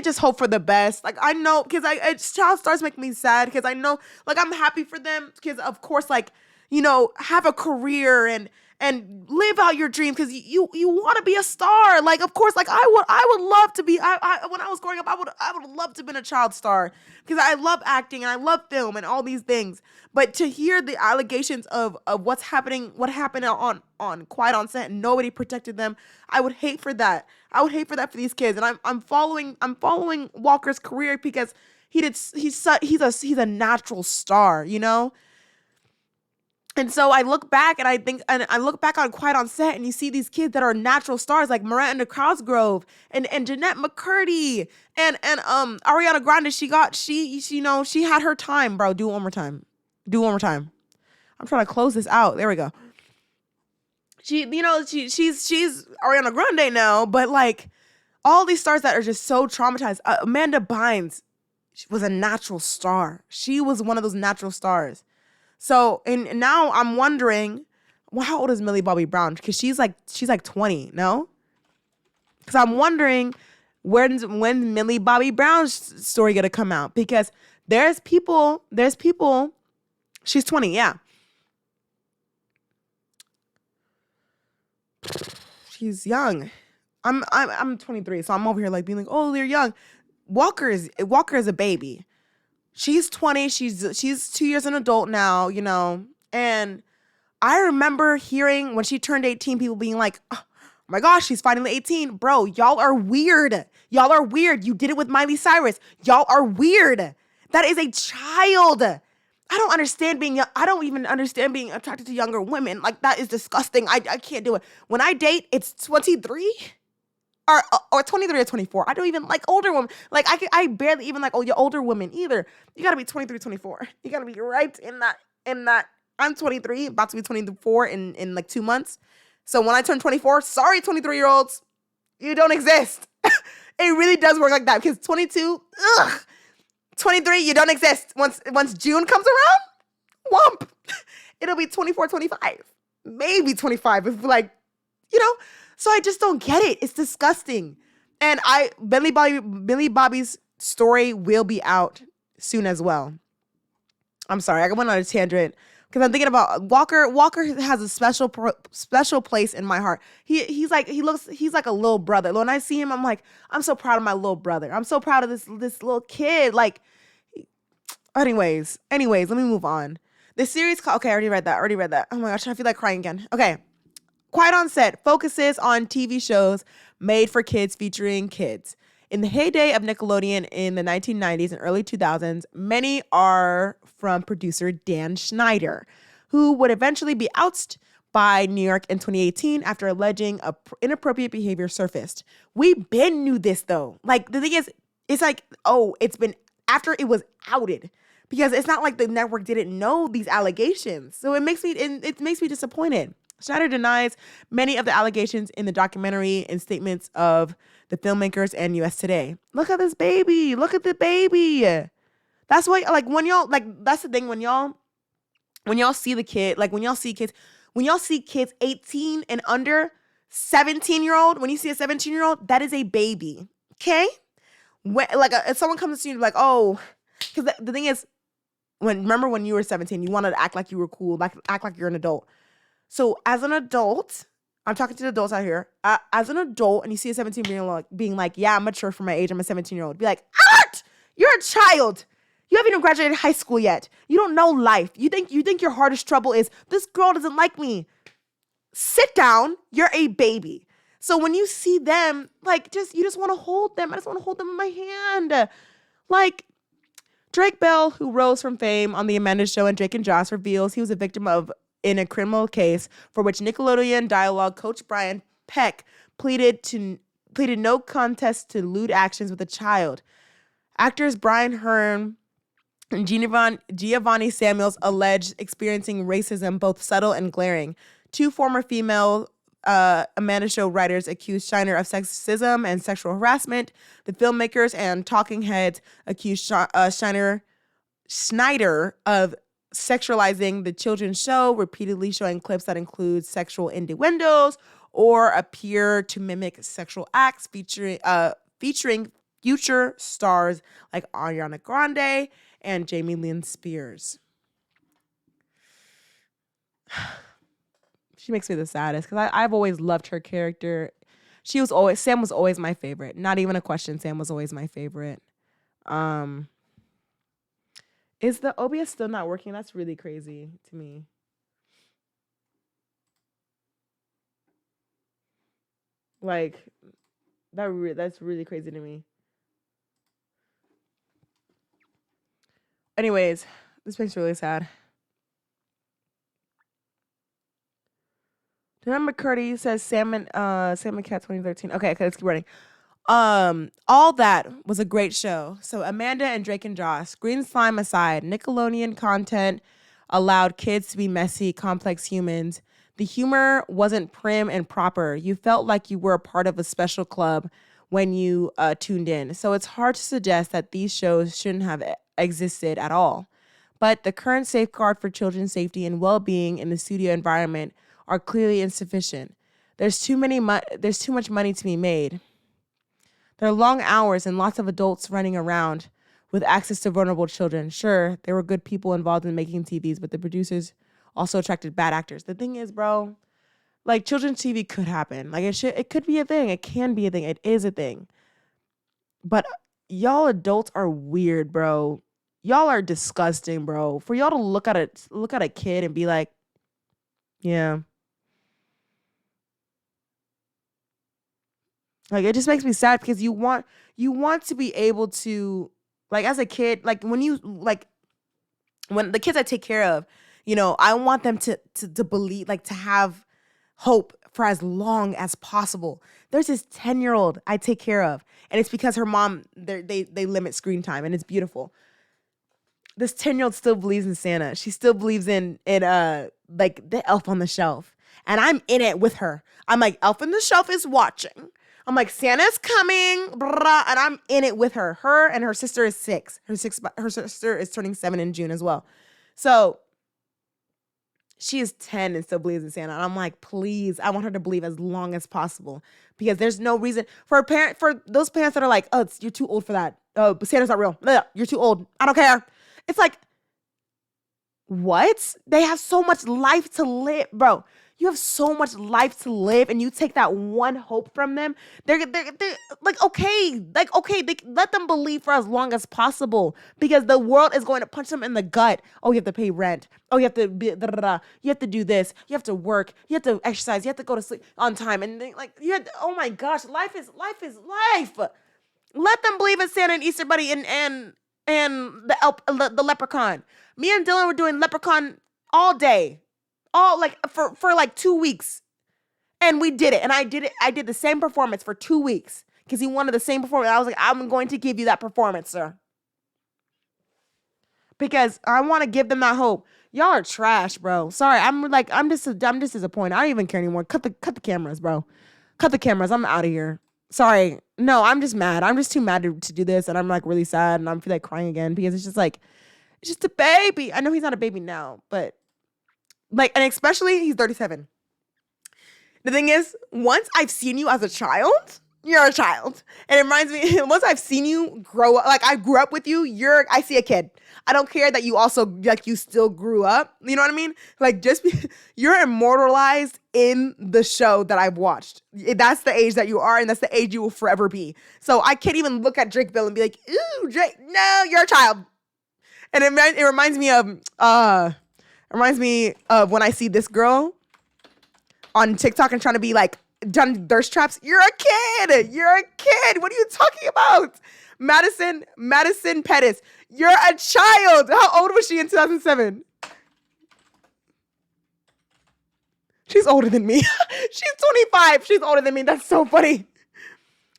just hope for the best. Like, I know, because child stars make me sad, because I know, like, I'm happy for them, because of course, like, you know, have a career and live out your dreams, because you want to be a star. Like, of course, like I would love to be. I when I was growing up, I would love to have been a child star, because I love acting and I love film and all these things. But to hear the allegations of what happened on Quiet on Set, and nobody protected them, I would hate for that. I would hate for that for these kids. And I'm following Walker's career, because he's a natural star, you know. And so I look back and I look back on Quiet on Set, and you see these kids that are natural stars, like Miranda Cosgrove and Jeanette McCurdy and Ariana Grande. She had her time, bro. Do it one more time. I'm trying to close this out. There we go. She's Ariana Grande now, but like all these stars that are just so traumatized. Amanda Bynes, she was a natural star. She was one of those natural stars. So, and now I'm wondering, well, how old is Millie Bobby Brown? Because she's like 20, no? Because I'm wondering when Millie Bobby Brown's story gonna come out? Because there's people. She's 20, yeah. She's young. I'm 23, so I'm over here like being like, oh, they're young. Walker is a baby. She's 20. She's 2 years an adult now, you know. And I remember hearing when she turned 18, people being like, oh my gosh, she's finally 18. Bro, y'all are weird. You did it with Miley Cyrus. Y'all are weird. That is a child. I don't even understand being attracted to younger women. Like, that is disgusting. I can't do it. When I date, it's 23. Or 23 or 24. I don't even like older women. Like, I barely even like older women either. You gotta be 23, 24. You gotta be right in that. I'm 23, about to be 24 in like 2 months. So when I turn 24, sorry, 23-year-olds, you don't exist. It really does work like that, because 22, 23, you don't exist. Once June comes around, whomp, it'll be 24, 25, maybe 25 if, like, you know. So I just don't get it. It's disgusting. And Billy Bobby's story will be out soon as well. I'm sorry, I went on a tangent. Because I'm thinking about Walker. Walker has a special place in my heart. He's like a little brother. When I see him, I'm like, I'm so proud of my little brother. I'm so proud of this little kid. Like, anyways, let me move on. The series called, okay, I already read that. Oh my gosh, I feel like crying again. Okay. Quiet on Set focuses on TV shows made for kids featuring kids. In the heyday of Nickelodeon in the 1990s and early 2000s, many are from producer Dan Schinder, who would eventually be ousted by New York in 2018 after alleging inappropriate behavior surfaced. We been knew this though. Like, the thing is, it's like, oh, it's been after it was outed. Because it's not like the network didn't know these allegations. So it makes me disappointed. Schinder denies many of the allegations in the documentary and statements of the filmmakers and US Today. Look at this baby. Look at the baby. That's why, like, when y'all, like, that's the thing, when y'all see the kid, like, when y'all see kids 18 and under, 17-year-old, when you see a 17-year-old, that is a baby. Okay? When, like, if someone comes to you like, oh, because the thing is, remember when you were 17, you wanted to act like you were cool, like act like you're an adult. So as an adult, I'm talking to the adults out here. As an adult, and you see a 17-year-old being like, yeah, I'm mature for my age. I'm a 17-year-old. Be like, Art, you're a child. You haven't even graduated high school yet. You don't know life. You think your hardest trouble is this girl doesn't like me. Sit down. You're a baby. So when you see them, like, you just want to hold them. I just want to hold them in my hand. Like, Drake Bell, who rose from fame on The Amanda Show and Drake and Josh, reveals he was a victim in a criminal case for which Nickelodeon dialogue coach Brian Peck pleaded no contest to lewd actions with a child. Actors Brian Hearn and Giovanni Samuels alleged experiencing racism, both subtle and glaring. Two former female Amanda Show writers accused Schinder of sexism and sexual harassment. The filmmakers and talking heads accused Schinder of sexualizing the children's show, repeatedly showing clips that include sexual innuendos or appear to mimic sexual acts, featuring future stars like Ariana Grande and Jamie Lynn Spears. She makes me the saddest because I've always loved her character. Sam was always my favorite. Not even a question. Sam was always my favorite. Is the OBS still not working? That's really crazy to me. Like, that's really crazy to me. Anyways, this makes me really sad. Dan McCurdy says Salmon Cat 2013. Okay, let's keep running. All that was a great show. So Amanda and Drake and Josh, green slime aside, Nickelodeon content allowed kids to be messy, complex humans. The humor wasn't prim and proper. You felt like you were a part of a special club when you tuned in. So it's hard to suggest that these shows shouldn't have existed at all. But the current safeguard for children's safety and well-being in the studio environment are clearly insufficient. There's too much money to be made. There are long hours and lots of adults running around with access to vulnerable children. Sure, there were good people involved in making TVs, but the producers also attracted bad actors. The thing is, bro, like, children's TV could happen. Like, it could be a thing. It can be a thing. It is a thing. But y'all adults are weird, bro. Y'all are disgusting, bro. For y'all to look at a kid and be like, yeah. Like, it just makes me sad because you want to be able to, like, as a kid, like, when the kids I take care of, you know, I want them to believe, like, to have hope for as long as possible. There's this 10-year-old I take care of, and it's because her mom, they limit screen time, and it's beautiful. This 10-year-old still believes in Santa. She still believes in like, the Elf on the Shelf, and I'm in it with her. I'm like, Elf on the Shelf is watching. I'm like, Santa's coming, blah, and I'm in it with her. Her and her sister is 6. Her sister is turning 7 in June as well. So she is 10 and still believes in Santa. And I'm like, please, I want her to believe as long as possible, because there's no reason for those parents that are like, oh, you're too old for that. Oh, but Santa's not real. Ugh, you're too old. I don't care. It's like, What? They have so much life to live, bro. You have so much life to live, and you take that one hope from them. They're like, okay, they let them believe for as long as possible because the world is going to punch them in the gut. Oh, you have to pay rent. Oh, you have to be, da, da, da. You have to do this. You have to work. You have to exercise. You have to go to sleep on time. And they, like, oh my gosh, life is life. Let them believe in Santa and Easter Bunny and the leprechaun. Me and Dylan were doing leprechaun all day, all like for like 2 weeks, and we did it. And I did it. I did the same performance for 2 weeks because he wanted the same performance. I was like, I'm going to give you that performance, sir, because I want to give them that hope. Y'all are trash, bro. Sorry, I'm just disappointed. I don't even care anymore. Cut the cameras, bro. Cut the cameras. I'm out of here. Sorry. No, I'm just mad. I'm just too mad to do this, and I'm like really sad, and I feel like crying again because it's just like, it's just a baby. I know he's not a baby now, but like, and especially he's 37. The thing is, once I've seen you as a child, you're a child. And it reminds me, once I've seen you grow up, like I grew up with you, I see a kid. I don't care that you also, like you still grew up. You know what I mean? Like you're immortalized in the show that I've watched. That's the age that you are, and that's the age you will forever be. So I can't even look at Drake Bell and be like, ooh, Drake, no, you're a child. And it reminds me of when I see this girl on TikTok and trying to be like done thirst traps. You're a kid. You're a kid. What are you talking about? Madison Pettis. You're a child. How old was she in 2007? She's older than me. She's 25. She's older than me. That's so funny.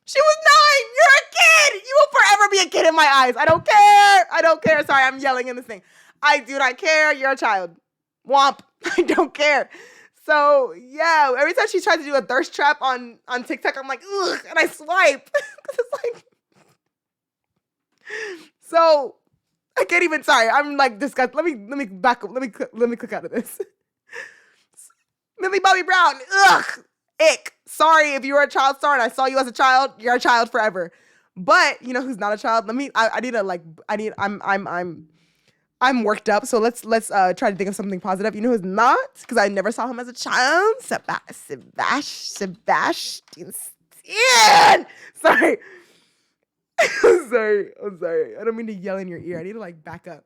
She was 9. You're a kid. You will forever be a kid in my eyes. I don't care. I don't care. Sorry, I'm yelling in this thing. I do not care. You're a child. Womp. I don't care. So, yeah, every time she tries to do a thirst trap on TikTok, I'm like, ugh, and I swipe. It's like, so, I can't even, sorry, I'm like disgusted. Let me back up. Let me click out of this. Millie Bobby Brown. Ugh. Ick. Sorry if you were a child star and I saw you as a child, you're a child forever. But you know who's not a child? I'm worked up, so let's try to think of something positive. You know who's not? Because I never saw him as a child. Sebastian. Sorry. I'm sorry. I don't mean to yell in your ear. I need to like back up.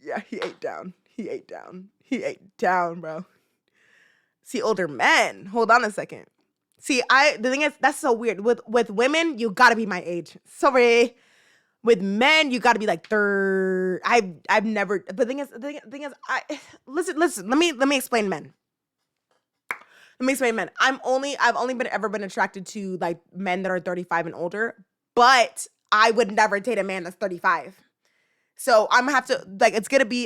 Yeah, he ate down, bro. See, older men. Hold on a second. See, the thing is, that's so weird. With women, you gotta be my age. Sorry. With men, you gotta be like third. I've never. But the thing is, listen. Let me explain men. I've only ever been attracted to like men that are 35 and older. But I would never date a man that's 35. So I'm gonna have to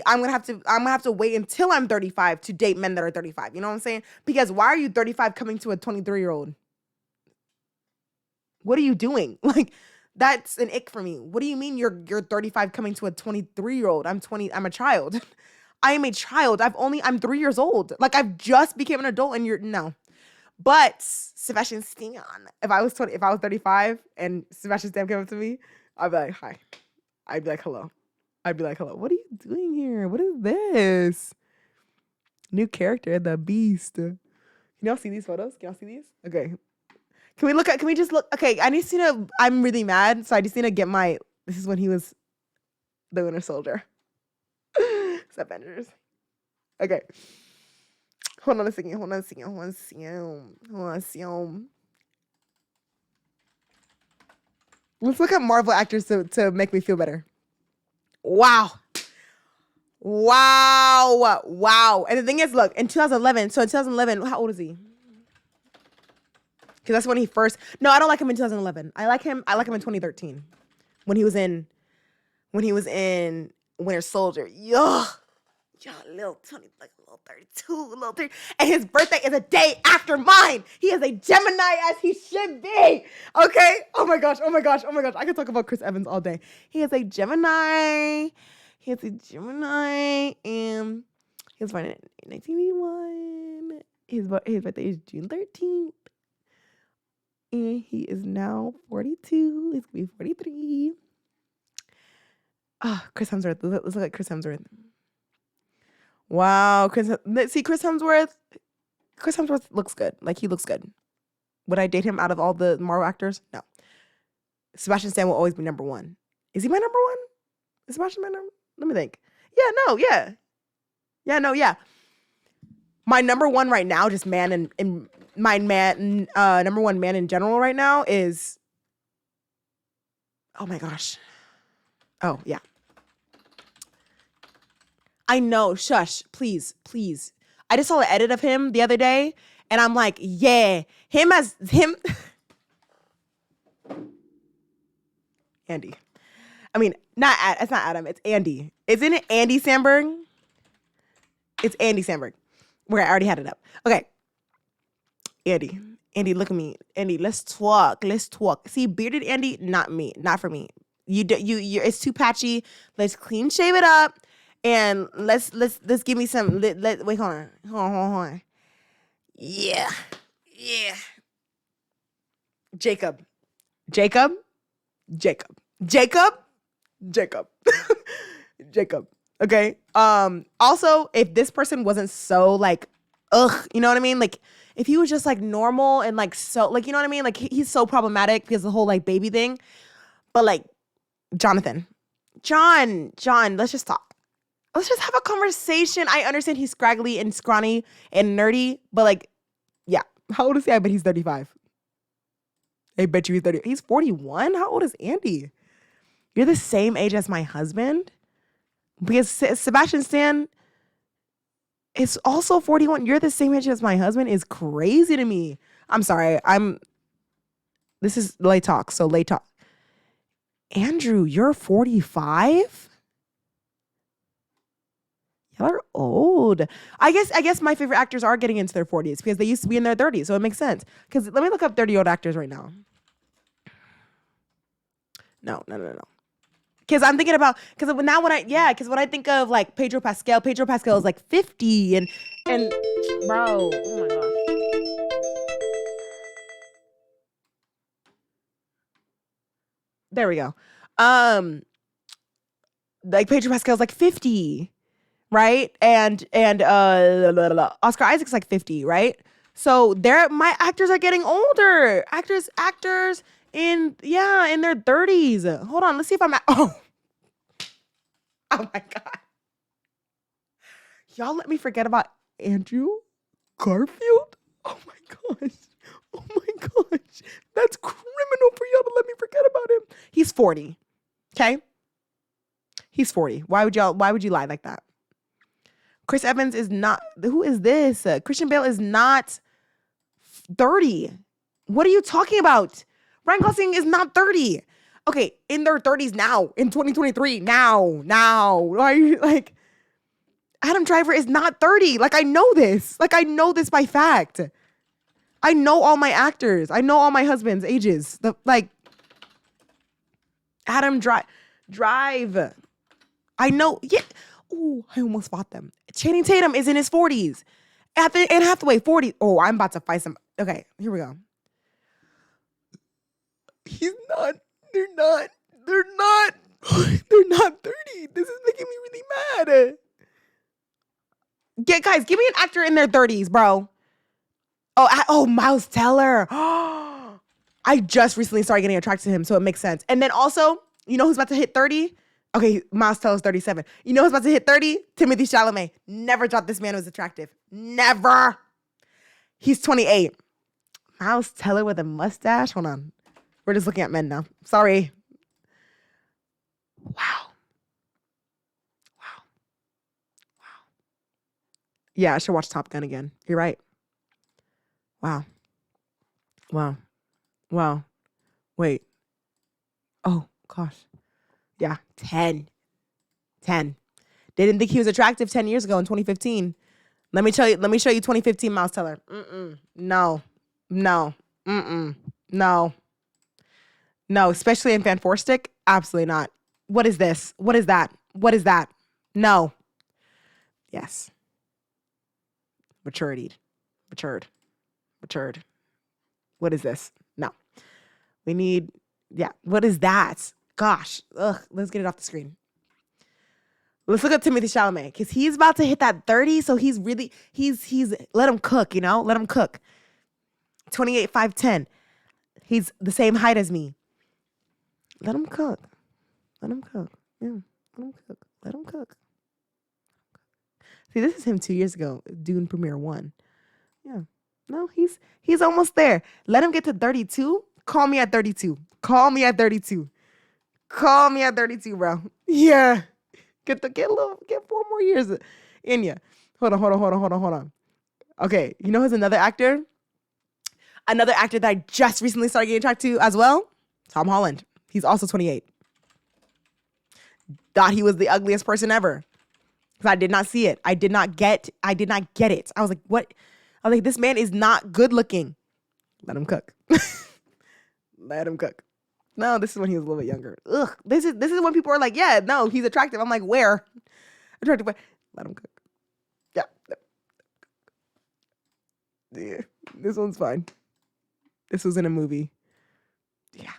I'm gonna have to wait until I'm 35 to date men that are 35. You know what I'm saying? Because why are you 35 coming to a 23-year-old? What are you doing? Like, that's an ick for me. What do you mean you're 35 coming to a 23-year-old? I'm 20. I'm a child. I am a child. I'm 3 years old. Like, I've just became an adult and no. But Sebastian Stan, if I was 35 and Sebastian Stan came up to me, I'd be like, hi. I'd be like, hello. What are you doing here? What is this? New character, the Beast. Can y'all see these photos? Can y'all see these? Okay. Can we just look? Okay, I'm really mad, so I just need to get this is when he was the Winter Soldier. It's Avengers. Okay. Hold on a second. Let's look at Marvel actors to make me feel better. Wow. And the thing is, look, in 2011, how old is he? Because that's when he first. No, I don't like him in 2011. I like him in 2013, when he was in Winter Soldier. Little Tony, like a little 32, little 30, and his birthday is a day after mine. He is a Gemini, as he should be. Okay. Oh my gosh. I could talk about Chris Evans all day. He is a Gemini. And he was born in 1981. His birthday is June 13th. And he is now 42. He's going to be 43. Oh, Chris Hemsworth. Let's look at Chris Hemsworth. Wow, Chris Hemsworth. Chris Hemsworth looks good. Like, he looks good. Would I date him out of all the Marvel actors? No. Sebastian Stan will always be number one. Is he my number one? Is Sebastian my number? Let me think. Yeah, no, yeah. Yeah, no, yeah. My number one right now, just man and my man, number one man in general right now is, oh my gosh. Oh, yeah. I know, shush, please. I just saw an edit of him the other day, and I'm like, yeah, him. Andy. I mean, it's not Adam, it's Andy. Isn't it Andy Samberg? It's Andy Samberg. Where I already had it up. Okay. Andy, look at me. Andy, let's talk. See, bearded Andy, not me. Not for me. You it's too patchy. Let's clean shave it up. And let's give me some. Wait, hold on. Yeah. Jacob. Okay. Also, if this person wasn't so like, ugh, you know what I mean? Like, if he was just like normal and like so, like, you know what I mean? Like, he's so problematic because the whole like baby thing. But like, John, let's just talk. Let's just have a conversation. I understand he's scraggly and scrawny and nerdy, but like, yeah. How old is he? I bet he's 35. I bet you he's 30. He's 41? How old is Andy? You're the same age as my husband? Because Sebastian Stan is also 41. You're the same age as my husband is crazy to me. I'm sorry. This is late talk. So late talk. Andrew, you're 45? Y'all are old. I guess my favorite actors are getting into their 40s because they used to be in their 30s. So it makes sense. Because let me look up 30-year-old actors right now. No. Because I'm thinking about, because when I think of like Pedro Pascal is like 50 and bro, oh my gosh. There we go. Like Pedro Pascal's like 50, right? And Oscar Isaac's like 50, right? So my actors are getting older. Actors in their 30s. Hold on, let's see if I'm oh my God. Y'all let me forget about Andrew Garfield? Oh my gosh. That's criminal for y'all to let me forget about him. He's 40. Okay? He's 40. Why would you lie like that? Chris Evans is not, who is this? Christian Bale is not 30. What are you talking about? Ryan Gosling is not 30. Okay, in their 30s now, in 2023, now. Why are you like, Adam Driver is not 30. Like, I know this. By fact. I know all my actors. I know all my husband's ages. Adam Drive. I know. Yeah. Ooh, I almost fought them. Channing Tatum is in his 40s. Anne Hathaway, 40. Oh, I'm about to fight some. Okay, here we go. He's not. They're not. They're not 30. This is making me really mad. Guys, give me an actor in their 30s, bro. Miles Teller. I just recently started getting attracted to him, so it makes sense. And then also, you know who's about to hit 30? Okay, Miles Teller's 37. You know who's about to hit 30? Timothée Chalamet. Never thought this man was attractive. Never. He's 28. Miles Teller with a mustache? Hold on. We're just looking at men now. Sorry. Wow. Yeah, I should watch Top Gun again. You're right. Wow. Wait. Oh, gosh. Yeah, 10. Didn't think he was attractive 10 years ago in 2015. Let me show you 2015 Miles Teller. No, especially in Fan Four Stick. Absolutely not. What is this? What is that? No. Yes. Matured. What is this? No. We need, what is that? Gosh. Ugh, let's get it off the screen. Let's look at Timothy Chalamet because he's about to hit that 30. So he's let him cook, let him cook. 28, 5'10". He's the same height as me. Let him cook. Let him cook. Yeah, let him cook. Let him cook. See, this is him 2 years ago, Dune Premiere 1. Yeah. No, he's almost there. Let him get to 32. Call me at 32. Call me at 32. Call me at 32, bro. Yeah. Get 4 more years in you. Hold on. Okay, you know who's another actor? Another actor that I just recently started getting attracted to as well? Tom Holland. He's also 28. Thought he was the ugliest person ever. Because I did not see it. I did not get it. I was like, what? I was like, this man is not good looking. Let him cook. Let him cook. No, this is when he was a little bit younger. Ugh. This is when people are like, yeah, no, he's attractive. I'm like, where? Attractive. Let him cook. Yeah. Yeah. This one's fine. This was in a movie. Yeah.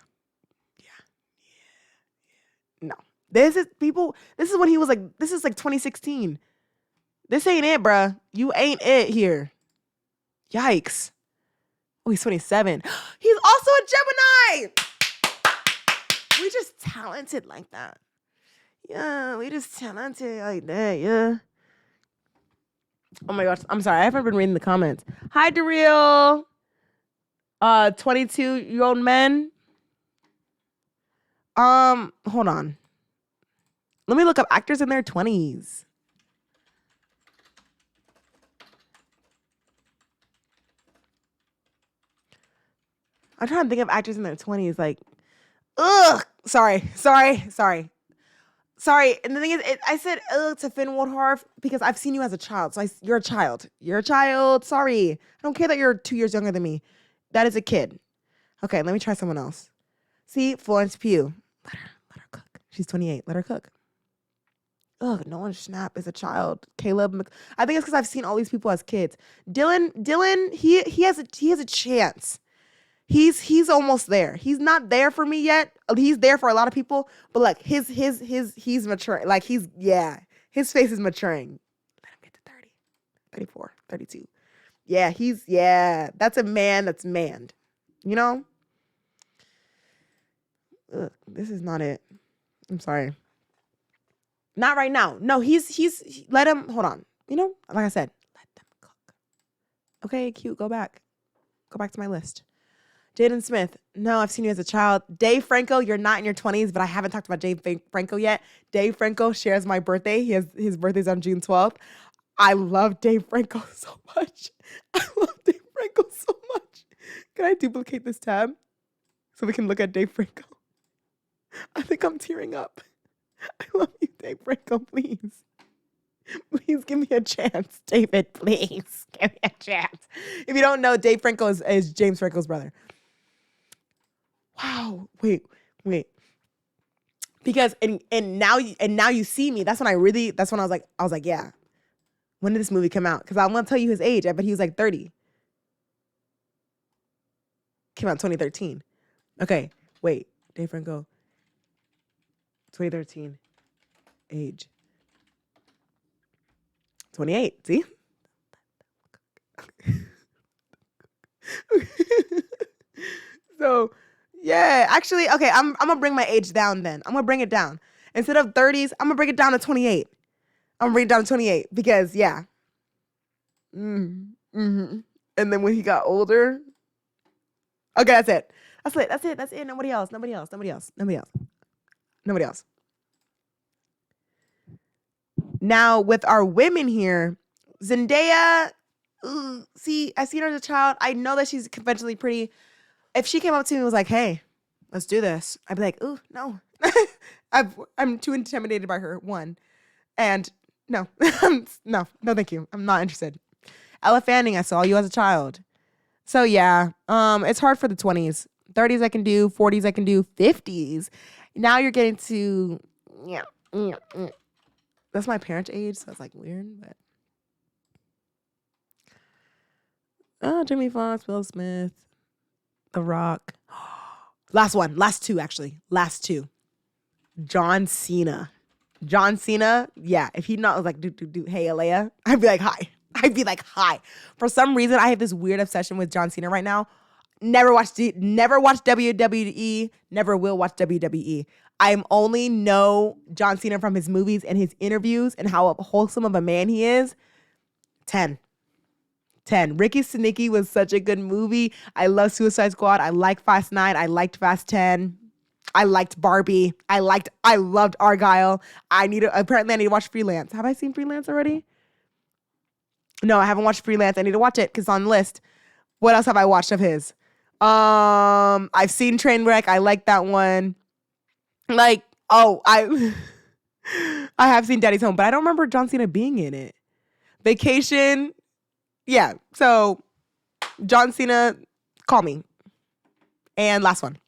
No. This is when he was like, this is like 2016. This ain't it, bruh. You ain't it here. Yikes. Oh, he's 27. He's also a Gemini. We just talented like that. Yeah, we just talented like that, yeah. Oh my gosh, I'm sorry. I haven't been reading the comments. Hi, Daryl. 22-year-old men. Hold on. Let me look up actors in their 20s. I'm trying to think of actors in their 20s. Like, ugh. Sorry. And the thing is, I said ugh to Finn Wolfhard because I've seen you as a child. So you're a child. You're a child. Sorry. I don't care that you're 2 years younger than me. That is a kid. Okay, let me try someone else. See, Florence Pugh. Let her cook. She's 28. Let her cook. Ugh, Nolan Schnapp is a child. I think it's because I've seen all these people as kids. Dylan, he has a chance. He's almost there. He's not there for me yet. He's there for a lot of people, but like he's maturing. Like his face is maturing. Let him get to 30, 34, 32. Yeah, that's a man that's manned. You know? Ugh, this is not it. I'm sorry. Not right now. No, let him, hold on. You know, like I said, let them cook. Okay, cute, go back. Go back to my list. Jaden Smith. No, I've seen you as a child. Dave Franco, you're not in your 20s, but I haven't talked about Dave Franco yet. Dave Franco shares my birthday. His birthday's on June 12th. I love Dave Franco so much. Can I duplicate this tab so we can look at Dave Franco? I think I'm tearing up. I love you, Dave Franco, please. Please give me a chance, David, please. Give me a chance. If you don't know, Dave Franco is James Franco's brother. Wow. Wait. Because and now you see me. That's when I was like, yeah. When did this movie come out? Because I'm gonna tell you his age. I bet he was like 30. Came out 2013. Okay, wait. Dave Franco. 2013. Age. 28. See? So, yeah, actually, okay, I'm gonna bring my age down then. I'm gonna bring it down. Instead of 30s, I'm gonna bring it down to 28. I'm gonna bring it down to 28 because, yeah. Mm-hmm. And then when he got older. Okay, that's it. That's it. Nobody else. Now, with our women here, Zendaya, see, I seen her as a child. I know that she's conventionally pretty. If she came up to me and was like, hey, let's do this, I'd be like, ooh, no. I'm too intimidated by her, one. And no, no, thank you. I'm not interested. Ella Fanning, I saw you as a child. So yeah, it's hard for the 20s. 30s I can do, 40s I can do, 50s. Now you're getting to, yeah. That's my parents' age, so it's like weird, but. Jimmy Fox, Will Smith, The Rock. Last two. John Cena. John Cena, yeah, if he not was like, hey, Alea, I'd be like, hi. I'd be like, hi. For some reason, I have this weird obsession with John Cena right now. Never watched WWE, never will watch WWE. I only know John Cena from his movies and his interviews and how wholesome of a man he is. 10. Ricky Stenicki was such a good movie. I love Suicide Squad. I like Fast 9. I liked Fast 10. I liked Barbie. I loved Argyle. Apparently I need to watch Freelance. Have I seen Freelance already? No, I haven't watched Freelance. I need to watch it because it's on the list. What else have I watched of his? I've seen Trainwreck. I like that one. I I have seen Daddy's Home, but I don't remember John Cena being in it. Vacation. Yeah. So John Cena, call me. And last one.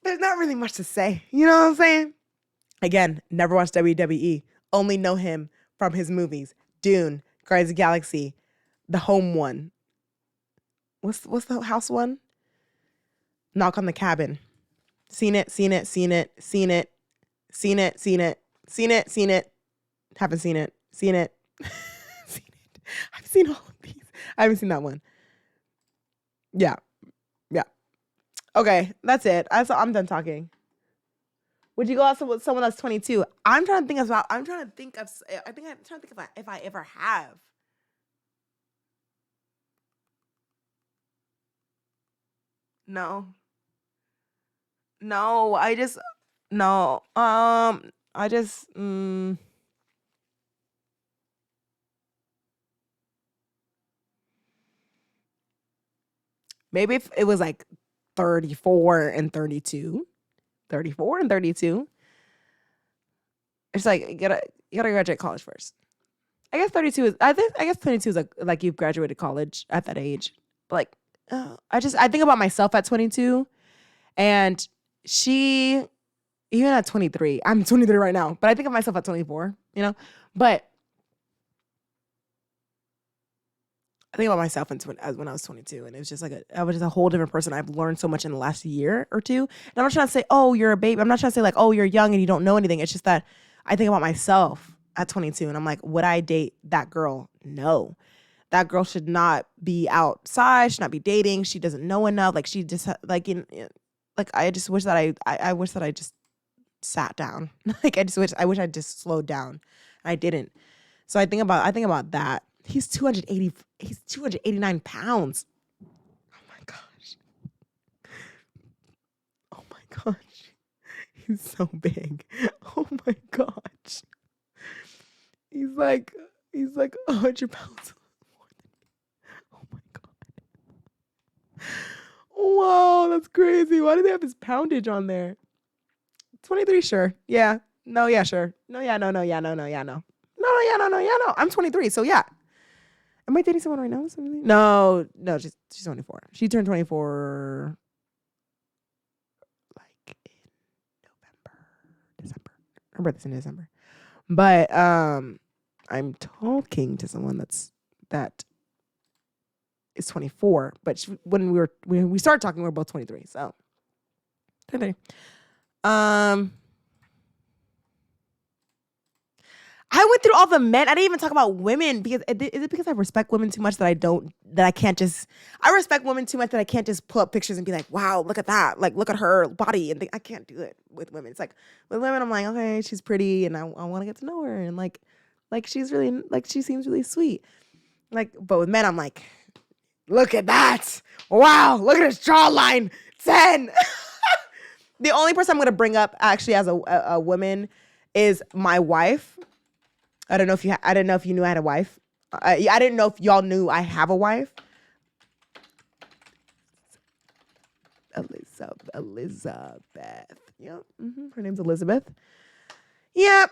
There's not really much to say. You know what I'm saying? Again, never watched WWE. Only know him from his movies. Dune, Guardians of the Galaxy, the home one. What's the house one? Knock on the Cabin. Seen it. Haven't seen it. Seen it. I've seen all of these. I haven't seen that one. Yeah. Okay, that's it. I'm done talking. Would you go out with someone that's 22? I'm trying to think if I ever have. No, I just maybe if it was like 34 and 32. It's like you gotta graduate college first. I guess 22 is like you've graduated college at that age. Like I think about myself at 22, and she even at 23. I'm 23 right now, but I think of myself at 24. You know, but I think about myself when I was 22, and it was just I was just a whole different person. I've learned so much in the last year or two. And I'm not trying to say, oh, you're a baby. I'm not trying to say like, oh, you're young and you don't know anything. It's just that I think about myself at 22, and I'm like, would I date that girl? No. That girl should not be outside, should not be dating. She doesn't know enough. Like she just I just wish that I wish that I just sat down. I wish I just slowed down. I didn't. So I think about that. He's 289 pounds. Oh my gosh. He's so big. Oh my gosh. He's like 100 pounds. Oh my god. Wow, that's crazy. Why do they have his poundage on there? 23, sure. Yeah. No, yeah, sure. No, yeah, no, yeah, no, yeah, no. No, yeah, no. I'm 23, so yeah. Am I dating someone right now? No, she's 24. She turned 24 like in December. Her birthday's in December. But I'm talking to someone that is 24. But when we started talking, we were both 23. So 23. I went through all the men. I didn't even talk about women because is it because I respect women too much that I respect women too much that I can't just pull up pictures and be like, wow, look at that. Like, look at her body. And I can't do it with women. It's like, with women, I'm like, okay, she's pretty and I want to get to know her. And like she's really, like, she seems really sweet. Like, but with men, I'm like, look at that. Wow, look at his jawline. 10. The only person I'm going to bring up actually as a woman is my wife. I don't know if you knew I had a wife. I didn't know if y'all knew I have a wife. Elizabeth. Yep. Her name's Elizabeth. Yep.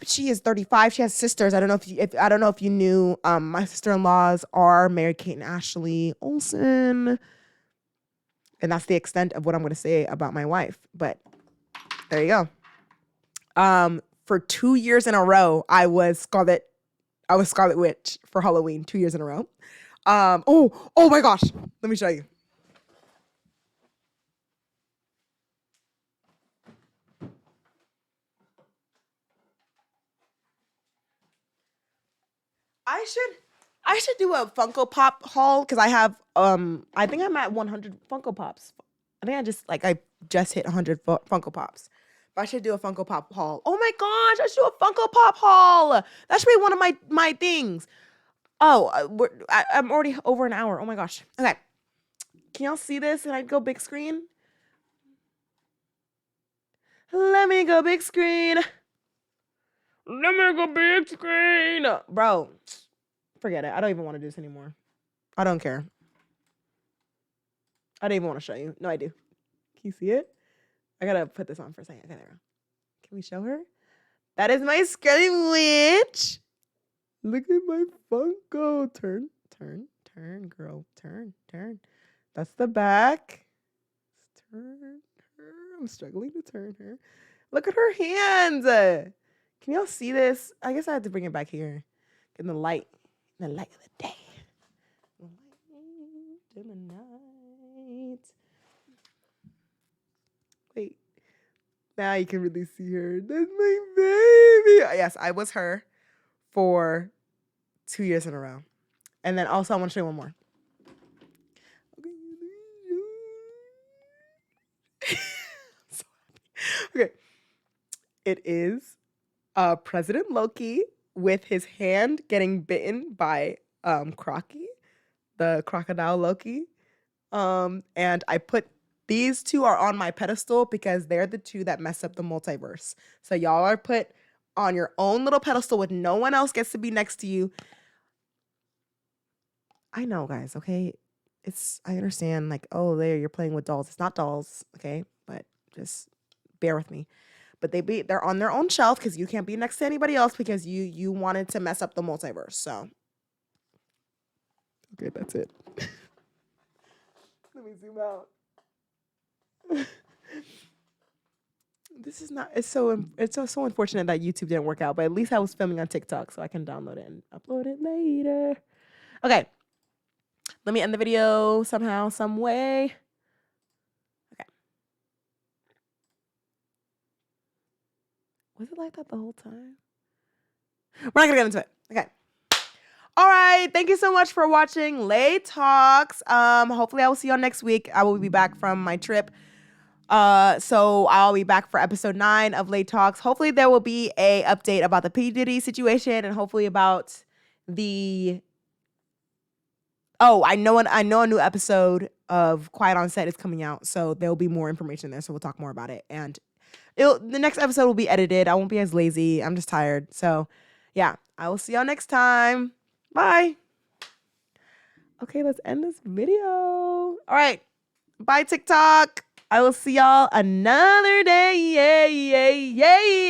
She is 35. She has sisters. I don't know if you knew. My sister-in-laws are Mary Kate and Ashley Olsen. And that's the extent of what I'm going to say about my wife. But there you go. For 2 years in a row, I was Scarlet Witch for Halloween 2 years in a row. Oh my gosh. Let me show you. I should do a Funko Pop haul because I have I think I'm at 100 Funko Pops. I think I just hit 100 Funko Pops. But I should do a Funko Pop haul. Oh my gosh, I should do a Funko Pop haul. That should be one of my things. Oh, I'm already over an hour. Oh my gosh. Okay. Can y'all see this? And I go big screen? Let me go big screen. Let me go big screen. Bro, forget it. I don't even want to do this anymore. I don't care. I don't even want to show you. No, I do. Can you see it? I gotta put this on for a second. Okay, there we go. Can we show her? That is my Scarlet Witch. Look at my Funko. Turn, girl. Turn. That's the back. Turn her. I'm struggling to turn her. Look at her hands. Can y'all see this? I guess I have to bring it back here. In the light of the day. The light in the night. Wait. Now you can really see her. That's my baby. Yes, I was her for 2 years in a row. And then also I want to show you one more. So happy. Okay. It is President Loki with his hand getting bitten by Crocky, the crocodile Loki. And I put these two are on my pedestal because they're the two that mess up the multiverse. So y'all are put on your own little pedestal with no one else gets to be next to you. I know, guys, okay? I understand, like, oh, there, you're playing with dolls. It's not dolls, okay? But just bear with me. But they're on their own shelf because you can't be next to anybody else because you wanted to mess up the multiverse. So, okay, that's it. Let me zoom out. This is not. It's so unfortunate that YouTube didn't work out. But at least I was filming on TikTok, so I can download it and upload it later. Okay. Let me end the video somehow, some way. Okay. Was it like that the whole time? We're not gonna get into it. Okay. All right. Thank you so much for watching Lay Talks. Hopefully I will see y'all next week. I will be back from my trip. So I'll be back for episode 9 of Lay Talks. Hopefully there will be a update about the P. Diddy situation and hopefully about the I know a new episode of Quiet on Set is coming out, so there'll be more information there, so we'll talk more about it. And the next episode will be edited. I won't be as lazy. I'm just tired. So, yeah, I will see y'all next time. Bye. Okay, let's end this video. All right. Bye, TikTok. I will see y'all another day. Yay, yay, yay.